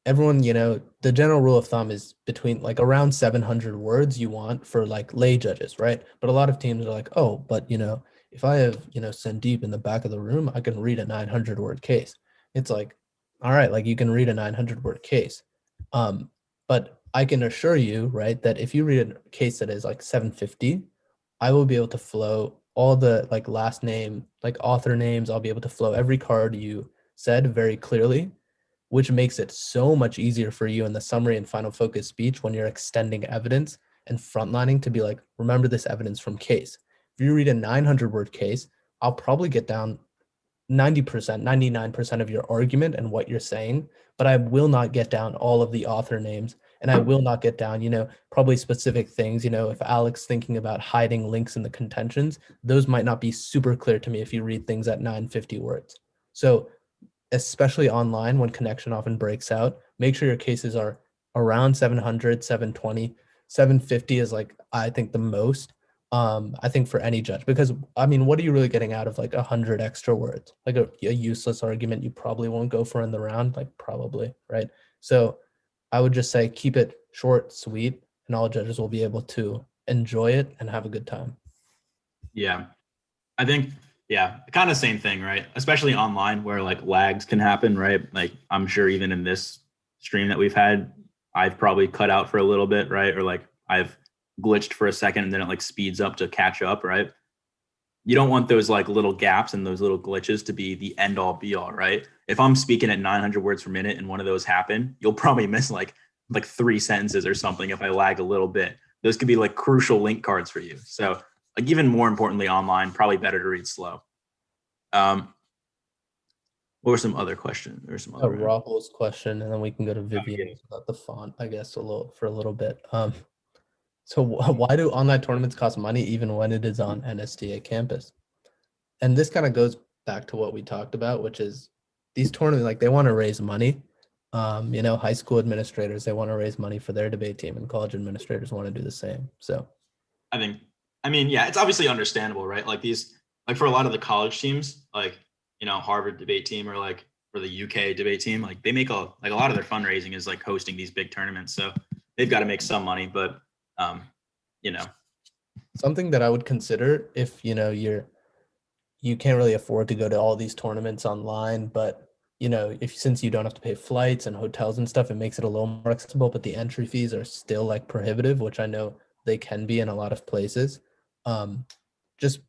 everyone, the general rule of thumb is between like around 700 words you want for like lay judges, right? But a lot of teams are like, oh, but if I have, Sandeep in the back of the room, I can read a 900 word case. It's like, all right, like you can read a 900 word case. But I can assure you, right, that if you read a case that is like 750, I will be able to flow all the like last name, like author names. I'll be able to flow every card you said very clearly, which makes it so much easier for you in the summary and final focus speech when you're extending evidence and frontlining to be like, remember this evidence from case. If you read a 900 word case, I'll probably get down 90%, 99% of your argument and what you're saying, but I will not get down all of the author names, and I will not get down, probably specific things. If Alex thinking about hiding links in the contentions, those might not be super clear to me if you read things at 950 words. So especially online when connection often breaks out, make sure your cases are around 700, 720, 750 is like, I think the most, I think for any judge, because I mean, what are you really getting out of like 100 extra words? Like a useless argument you probably won't go for in the round, like probably, right? So I would just say, keep it short, sweet, and all judges will be able to enjoy it and have a good time. Yeah. I think, yeah, kind of same thing, right? Especially online where like lags can happen, right? Like I'm sure even in this stream that we've had, I've probably cut out for a little bit, right? Or like I've glitched for a second and then it like speeds up to catch up, right? You don't want those like little gaps and those little glitches to be the end all be all, right? If I'm speaking at 900 words per minute and one of those happen, you'll probably miss like 3 sentences or something if I lag a little bit. Those could be like crucial link cards for you. So like even more importantly, online, probably better to read slow. What were some other questions? There were some other. Rahul's question, and then we can go to yeah. Vivian about the font, I guess, for a little bit. So why do online tournaments cost money even when it is on NSTA campus? And this kind of goes back to what we talked about, which is these tournaments, like they want to raise money. High school administrators, they want to raise money for their debate team, and college administrators want to do the same. So I mean, yeah, it's obviously understandable, right? Like for a lot of the college teams, like, Harvard debate team or like for the UK debate team, like they make a lot of their fundraising is like hosting these big tournaments. So they've got to make some money, but something that I would consider if, you can't really afford to go to all these tournaments online, but since you don't have to pay flights and hotels and stuff, it makes it a little more accessible, but the entry fees are still like prohibitive, which I know they can be in a lot of places. Just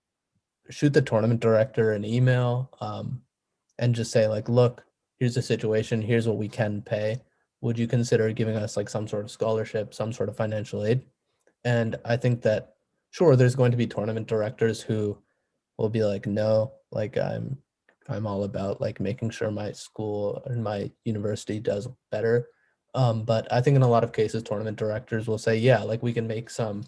shoot the tournament director an email, and just say like, look, here's the situation, here's what we can pay. Would you consider giving us like some sort of scholarship, some sort of financial aid? And I think that sure, there's going to be tournament directors who will be like, no, like I'm all about like making sure my school and my university does better. But I think in a lot of cases, tournament directors will say, yeah, like we can make some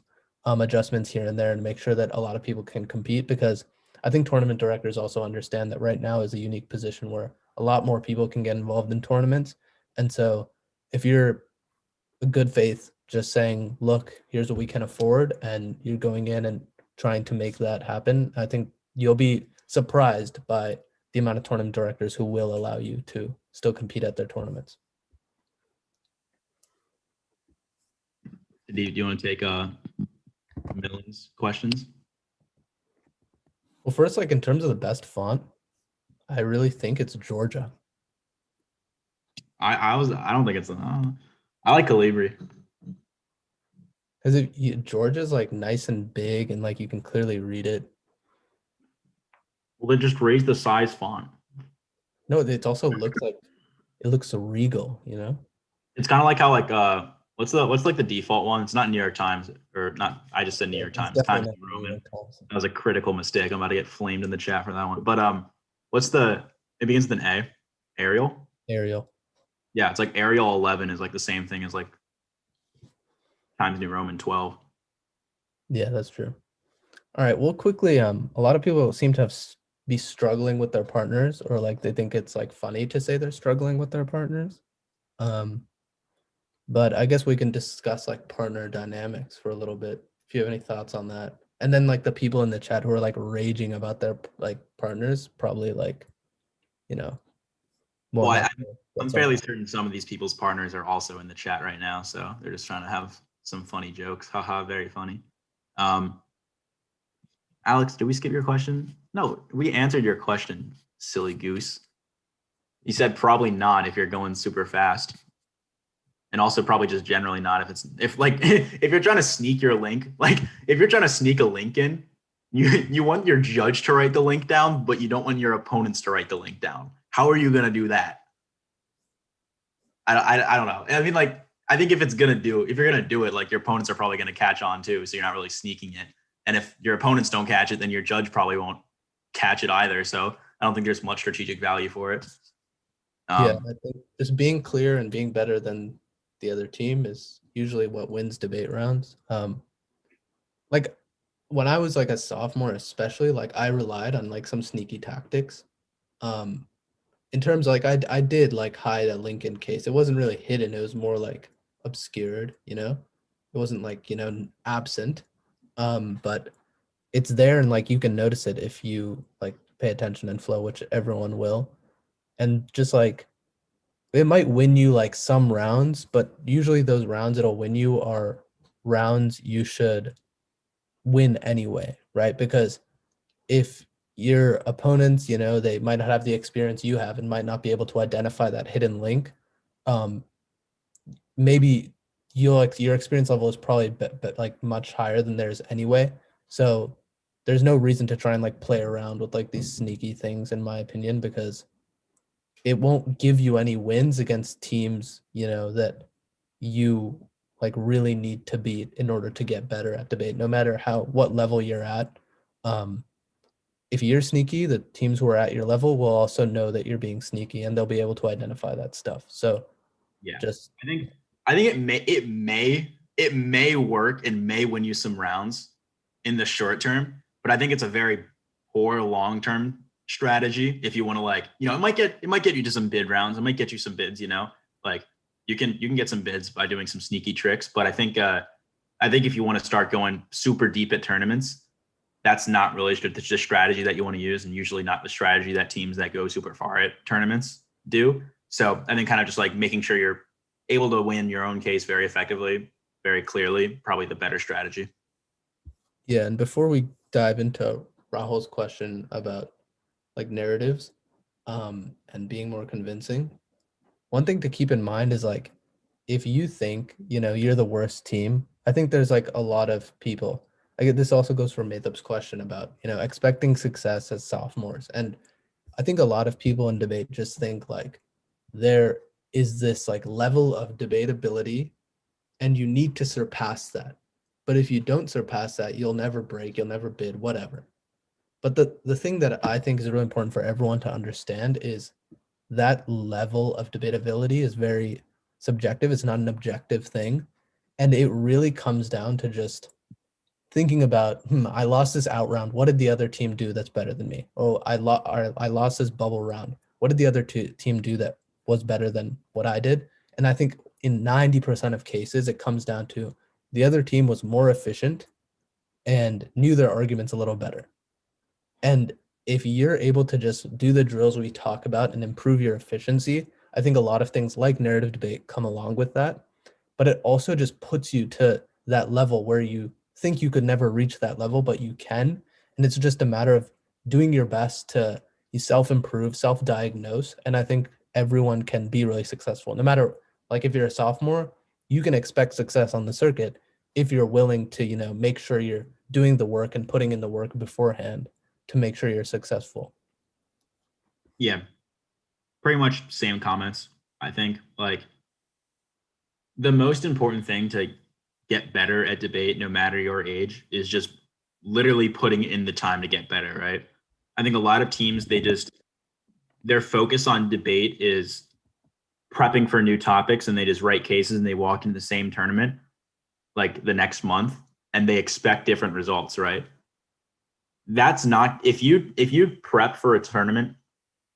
adjustments here and there and make sure that a lot of people can compete, because I think tournament directors also understand that right now is a unique position where a lot more people can get involved in tournaments. And so if you're a good faith, just saying, look, here's what we can afford, and you're going in and trying to make that happen, I think you'll be surprised by the amount of tournament directors who will allow you to still compete at their tournaments. Do you want to take Millen's questions? Well, first, like in terms of the best font, I really think it's Georgia. I don't think it's I like Calibri. Because Georgia's like nice and big and like you can clearly read it. Well, then just raise the size font. No, it also looks like it looks regal, It's kind of like how what's like the default one? It's not New York Times or not. I just said New York Times. Times New Roman. That was a critical mistake. I'm about to get flamed in the chat for that one. But it begins with an A. Arial. Arial. Yeah, it's like Arial 11 is like the same thing as like Times New Roman 12. Yeah, that's true. All right. Well, quickly, a lot of people seem to be struggling with their partners, or like they think it's like funny to say they're struggling with their partners. But I guess we can discuss like partner dynamics for a little bit if you have any thoughts on that. And then like the people in the chat who are like raging about their like partners, probably like, Well, I'm fairly certain some of these people's partners are also in the chat right now, so they're just trying to have some funny jokes. Haha, very funny. Alex, did we skip your question? No, we answered your question, silly goose. You said probably not if you're going super fast. And also probably just generally not if you're trying to sneak your link, like if you're trying to sneak a link in, you want your judge to write the link down, but you don't want your opponents to write the link down. How are you going to do that? I don't know. I mean, like, I think if you're going to do it, like your opponents are probably going to catch on too. So you're not really sneaking it. And if your opponents don't catch it, then your judge probably won't catch it either. So I don't think there's much strategic value for it. Yeah, I think just being clear and being better than the other team is usually what wins debate rounds. Like when I was like a sophomore, especially, like I relied on like some sneaky tactics. In terms of, like I did like hide a link in case. It wasn't really hidden. It was more like obscured, It wasn't like, absent. But it's there and like you can notice it if you like pay attention and flow, which everyone will. And just like it might win you like some rounds, but usually those rounds it'll win you are rounds you should win anyway, right? Because if your opponents, they might not have the experience you have and might not be able to identify that hidden link, maybe your experience level is probably like much higher than theirs anyway. So there's no reason to try and like play around with like these sneaky things, in my opinion, because it won't give you any wins against teams, that you like really need to beat in order to get better at debate, no matter what level you're at. If you're sneaky, the teams who are at your level will also know that you're being sneaky, and they'll be able to identify that stuff. So Yeah, just I think it may work and may win you some rounds in the short term, but I think it's a very poor long term strategy if you want to, like, it might get you to some bid rounds. It might get you some bids. Like you can get some bids by doing some sneaky tricks, but I think if you want to start going super deep at tournaments, that's not really the strategy that you want to use, and usually not the strategy that teams that go super far at tournaments do. So I think kind of just like making sure you're able to win your own case very effectively, very clearly, probably the better strategy. Yeah, and before we dive into Rahul's question about like narratives, and being more convincing, one thing to keep in mind is like, if you think, you're the worst team, I think there's like a lot of people. I get this also goes for Mathup's question about, expecting success as sophomores. And I think a lot of people in debate just think like there is this like level of debatability and you need to surpass that. But if you don't surpass that, you'll never break, you'll never bid, whatever. But the thing that I think is really important for everyone to understand is that level of debatability is very subjective. It's not an objective thing. And it really comes down to just thinking about, I lost this out round. What did the other team do that's better than me? Oh, I lost this bubble round. What did the other team do that was better than what I did? And I think in 90% of cases, it comes down to the other team was more efficient and knew their arguments a little better. And if you're able to just do the drills we talk about and improve your efficiency, I think a lot of things like narrative debate come along with that. But it also just puts you to that level where you think you could never reach that level, but you can. And it's just a matter of doing your best to self-improve, self-diagnose. And I think everyone can be really successful. No matter, like, if you're a sophomore, you can expect success on the circuit if you're willing to, make sure you're doing the work and putting in the work beforehand to make sure you're successful. Yeah, pretty much same comments. I think like the most important thing to get better at debate, no matter your age, is just literally putting in the time to get better, right? I think a lot of teams, their focus on debate is prepping for new topics, and they just write cases and they walk into the same tournament like the next month and they expect different results, right? That's not, if you prep for a tournament,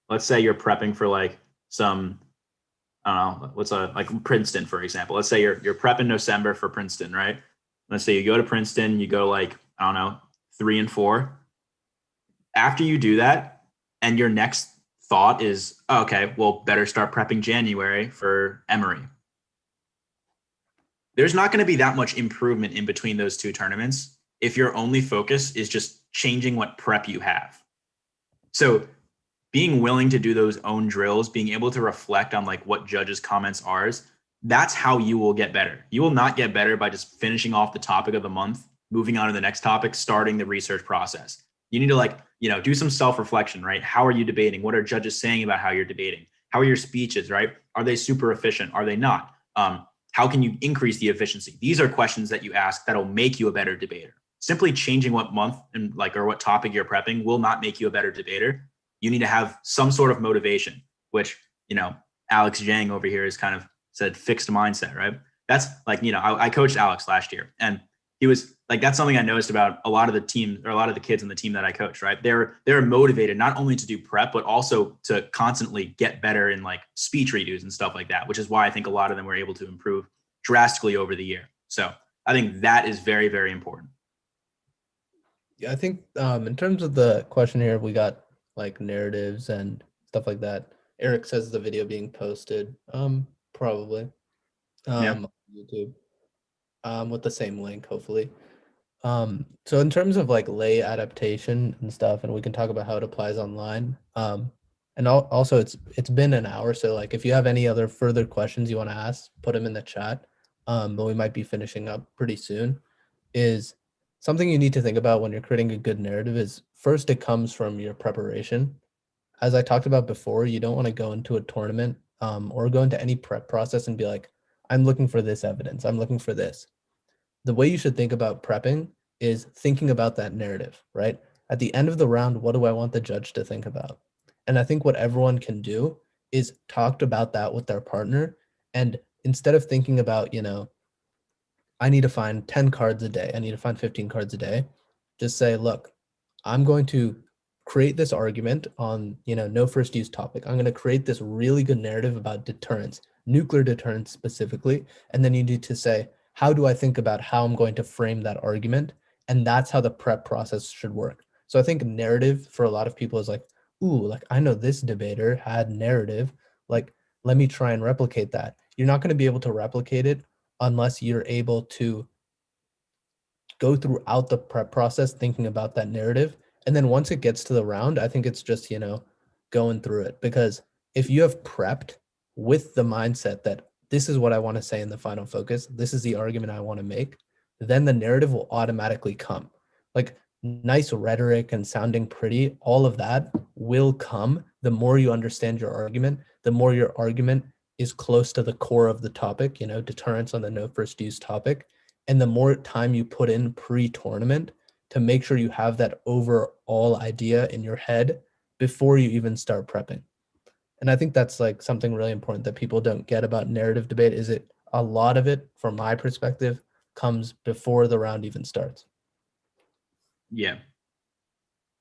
let's say you're prepping for like some, I don't know, like Princeton, for example. Let's say you're prepping December for Princeton, right? Let's say you go to Princeton, you go like, I don't know, 3 and 4. After you do that, and your next thought is, oh, okay, well, better start prepping January for Emory. There's not going to be that much improvement in between those two tournaments if your only focus is just changing what prep you have. So being willing to do those own drills, being able to reflect on like what judges' comments are, that's how you will get better. You will not get better by just finishing off the topic of the month, moving on to the next topic, starting the research process. You need to do some self-reflection, right? How are you debating? What are judges saying about how you're debating? How are your speeches, right? Are they super efficient? Are they not? How can you increase the efficiency? These are questions that you ask that'll make you a better debater. Simply changing what month and or what topic you're prepping will not make you a better debater. You need to have some sort of motivation, which, Alex Zhang over here has kind of said fixed mindset, right? That's like, I coached Alex last year, and he was like, that's something I noticed about a lot of the team, or a lot of the kids on the team that I coached, right? They're motivated not only to do prep, but also to constantly get better in like speech redos and stuff like that, which is why I think a lot of them were able to improve drastically over the year. So I think that is very, very important. Yeah, I think in terms of the question here, we got like narratives and stuff like that. Eric says the video being posted, probably, Yeah. on YouTube, with the same link, hopefully. So in terms of like lay adaptation and stuff, and we can talk about how it applies online. And also it's been an hour, so like if you have any other further questions you want to ask, put them in the chat. But we might be finishing up pretty soon. Is something you need to think about when you're creating a good narrative is first it comes from your preparation. As I talked about before, you don't want to go into a tournament or go into any prep process and be like, I'm looking for this evidence. I'm looking for this. The way you should think about prepping is thinking about that narrative, right? At the end of the round, what do I want the judge to think about? And I think what everyone can do is talk about that with their partner. And instead of thinking about, I need to find 10 cards a day, I need to find 15 cards a day, just say, look, I'm going to create this argument on, no first use topic. I'm going to create this really good narrative about deterrence, nuclear deterrence specifically. And then you need to say, how do I think about how I'm going to frame that argument? And that's how the prep process should work. So I think narrative for a lot of people is like, ooh, like I know this debater had narrative. Like, let me try and replicate that. You're not going to be able to replicate it unless you're able to go throughout the prep process thinking about that narrative. And then once it gets to the round, I think it's just, going through it. Because if you have prepped with the mindset that this is what I want to say in the final focus, this is the argument I want to make, then the narrative will automatically come. Like nice rhetoric and sounding pretty, all of that will come the more you understand your argument, the more your argument is close to the core of the topic, deterrence on the no first use topic. And the more time you put in pre-tournament to make sure you have that overall idea in your head before you even start prepping. And I think that's like something really important that people don't get about narrative debate is it a lot of it, from my perspective, comes before the round even starts. Yeah.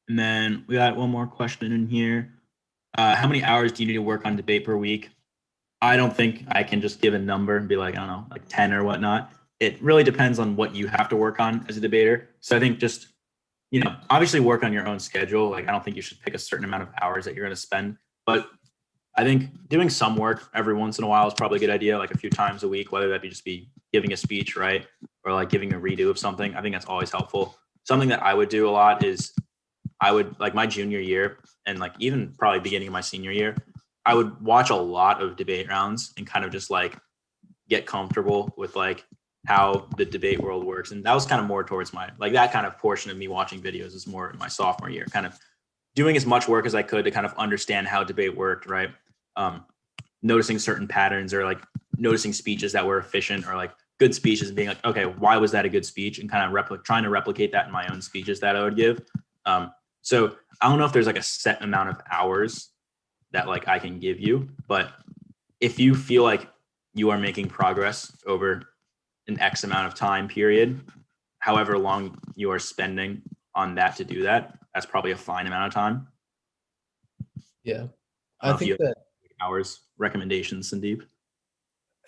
And then we got one more question in here. How many hours do you need to work on debate per week? I don't think I can just give a number and be like, I don't know, like 10 or whatnot. It really depends on what you have to work on as a debater. So I think just, obviously work on your own schedule. Like, I don't think you should pick a certain amount of hours that you're going to spend, but I think doing some work every once in a while is probably a good idea, like a few times a week, whether that be just be giving a speech, right? Or like giving a redo of something. I think that's always helpful. Something that I would do a lot is I would, like my junior year and like even probably beginning of my senior year, I would watch a lot of debate rounds and kind of just like get comfortable with like how the debate world works. And that was kind of more towards my, like that kind of portion of me watching videos is more in my sophomore year, kind of doing as much work as I could to kind of understand how debate worked, right? Noticing certain patterns or like noticing speeches that were efficient or like good speeches and being like, okay, why was that a good speech? And kind of trying to replicate that in my own speeches that I would give. So I don't know if there's like a set amount of hours that like I can give you, but if you feel like you are making progress over an X amount of time period, however long you are spending on that to do that, that's probably a fine amount of time. Yeah. I think that hours recommendations, Sandeep.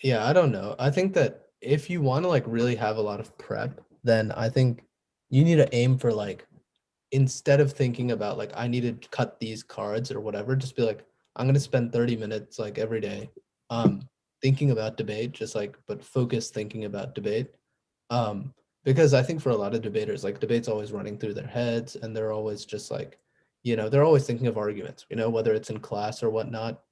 Yeah, I don't know. I think that if you want to like really have a lot of prep, then I think you need to aim for like instead of thinking about like I need to cut these cards or whatever, just be like I'm gonna spend 30 minutes like every day thinking about debate, just like but focus thinking about debate. Because I think for a lot of debaters, like debate's always running through their heads and they're always just like, they're always thinking of arguments, whether it's in class or whatnot.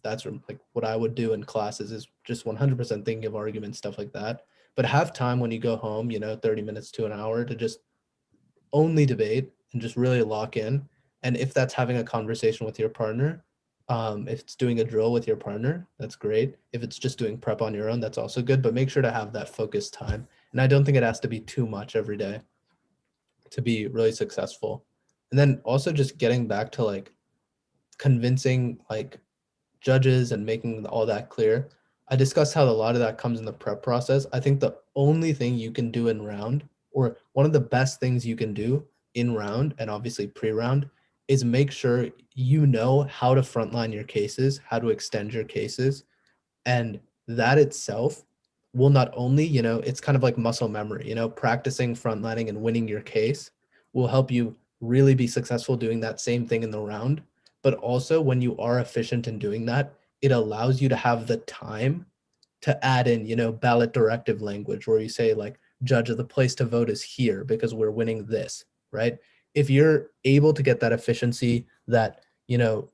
That's like what I would do in classes is just 100% thinking of arguments, stuff like that. But have time when you go home, 30 minutes to an hour to just only debate and just really lock in. And if that's having a conversation with your partner, if it's doing a drill with your partner, that's great. If it's just doing prep on your own, that's also good. But make sure to have that focused time. And I don't think it has to be too much every day to be really successful. And then also just getting back to like convincing like judges and making all that clear. I discussed how a lot of that comes in the prep process. I think the only thing you can do in round, or one of the best things you can do in round and obviously pre-round, is make sure you know how to frontline your cases, how to extend your cases. And that itself will not only, it's kind of like muscle memory, practicing frontlining and winning your case will help you really be successful doing that same thing in the round. But also when you are efficient in doing that, it allows you to have the time to add in, ballot directive language where you say like, judge of the place to vote is here because we're winning this, right? If you're able to get that efficiency, that,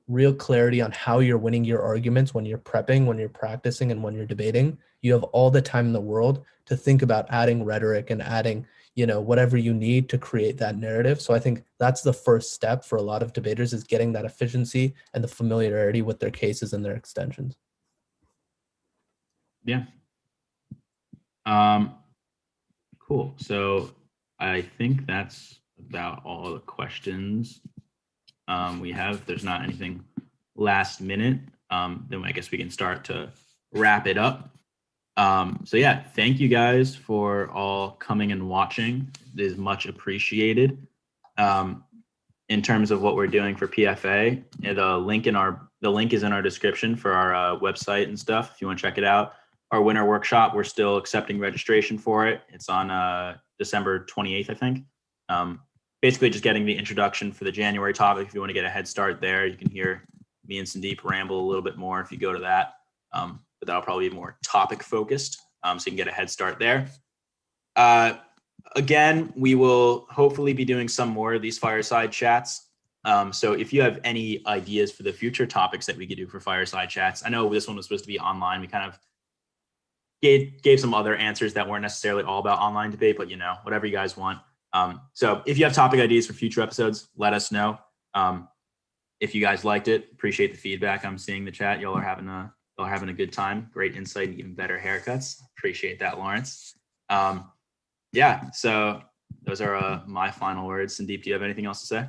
real clarity on how you're winning your arguments when you're prepping, when you're practicing, and when you're debating, you have all the time in the world to think about adding rhetoric and adding, whatever you need to create that narrative. So I think that's the first step for a lot of debaters, is getting that efficiency and the familiarity with their cases and their extensions. Yeah. Cool. So I think that's about all the questions we have. If there's not anything last minute, then I guess we can start to wrap it up. So yeah, thank you guys for all coming and watching. It is much appreciated. In terms of what we're doing for PFA, the link is in our description for our website and stuff. If you want to check it out, our winter workshop, we're still accepting registration for it. It's on December 28th, I think. Basically just getting the introduction for the January topic. If you want to get a head start there, you can hear me and Sandeep ramble a little bit more if you go to that. But that'll probably be more topic focused. So you can get a head start there. Again, we will hopefully be doing some more of these fireside chats. So if you have any ideas for the future topics that we could do for fireside chats, I know this one was supposed to be online. We kind of gave some other answers that weren't necessarily all about online debate, but whatever you guys want. So if you have topic ideas for future episodes, let us know. If you guys liked it, appreciate the feedback. I'm seeing the chat. Y'all are having a good time. Great insight and even better haircuts. Appreciate that, Lawrence. Yeah, so those are my final words. Sandeep, do you have anything else to say?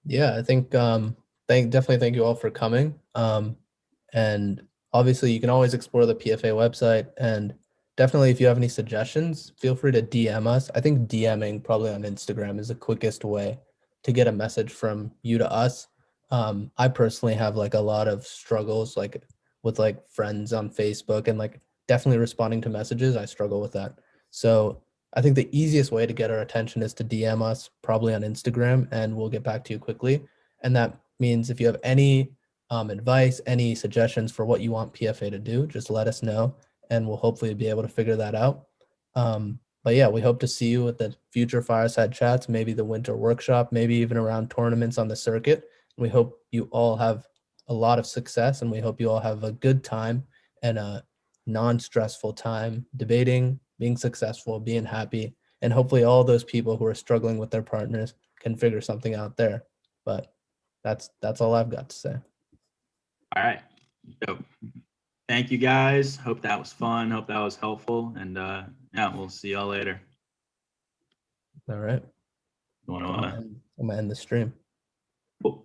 Yeah, I think definitely thank you all for coming. And obviously you can always explore the PFA website, and definitely if you have any suggestions, feel free to DM us. I think DMing probably on Instagram is the quickest way to get a message from you to us. I personally have like a lot of struggles like with like friends on Facebook, and like definitely responding to messages. I struggle with that. So I think the easiest way to get our attention is to DM us, probably on Instagram, and we'll get back to you quickly. And that means if you have any advice, any suggestions for what you want PFA to do, just let us know, and we'll hopefully be able to figure that out. But yeah, we hope to see you at the future fireside chats, maybe the winter workshop, maybe even around tournaments on the circuit. We hope you all have a lot of success, and we hope you all have a good time and a non-stressful time debating, being successful, being happy, and hopefully all those people who are struggling with their partners can figure something out there. But that's all I've got to say. All right. So thank you guys. Hope that was fun. Hope that was helpful. And yeah, we'll see y'all later. All right. I'm gonna end the stream. Cool.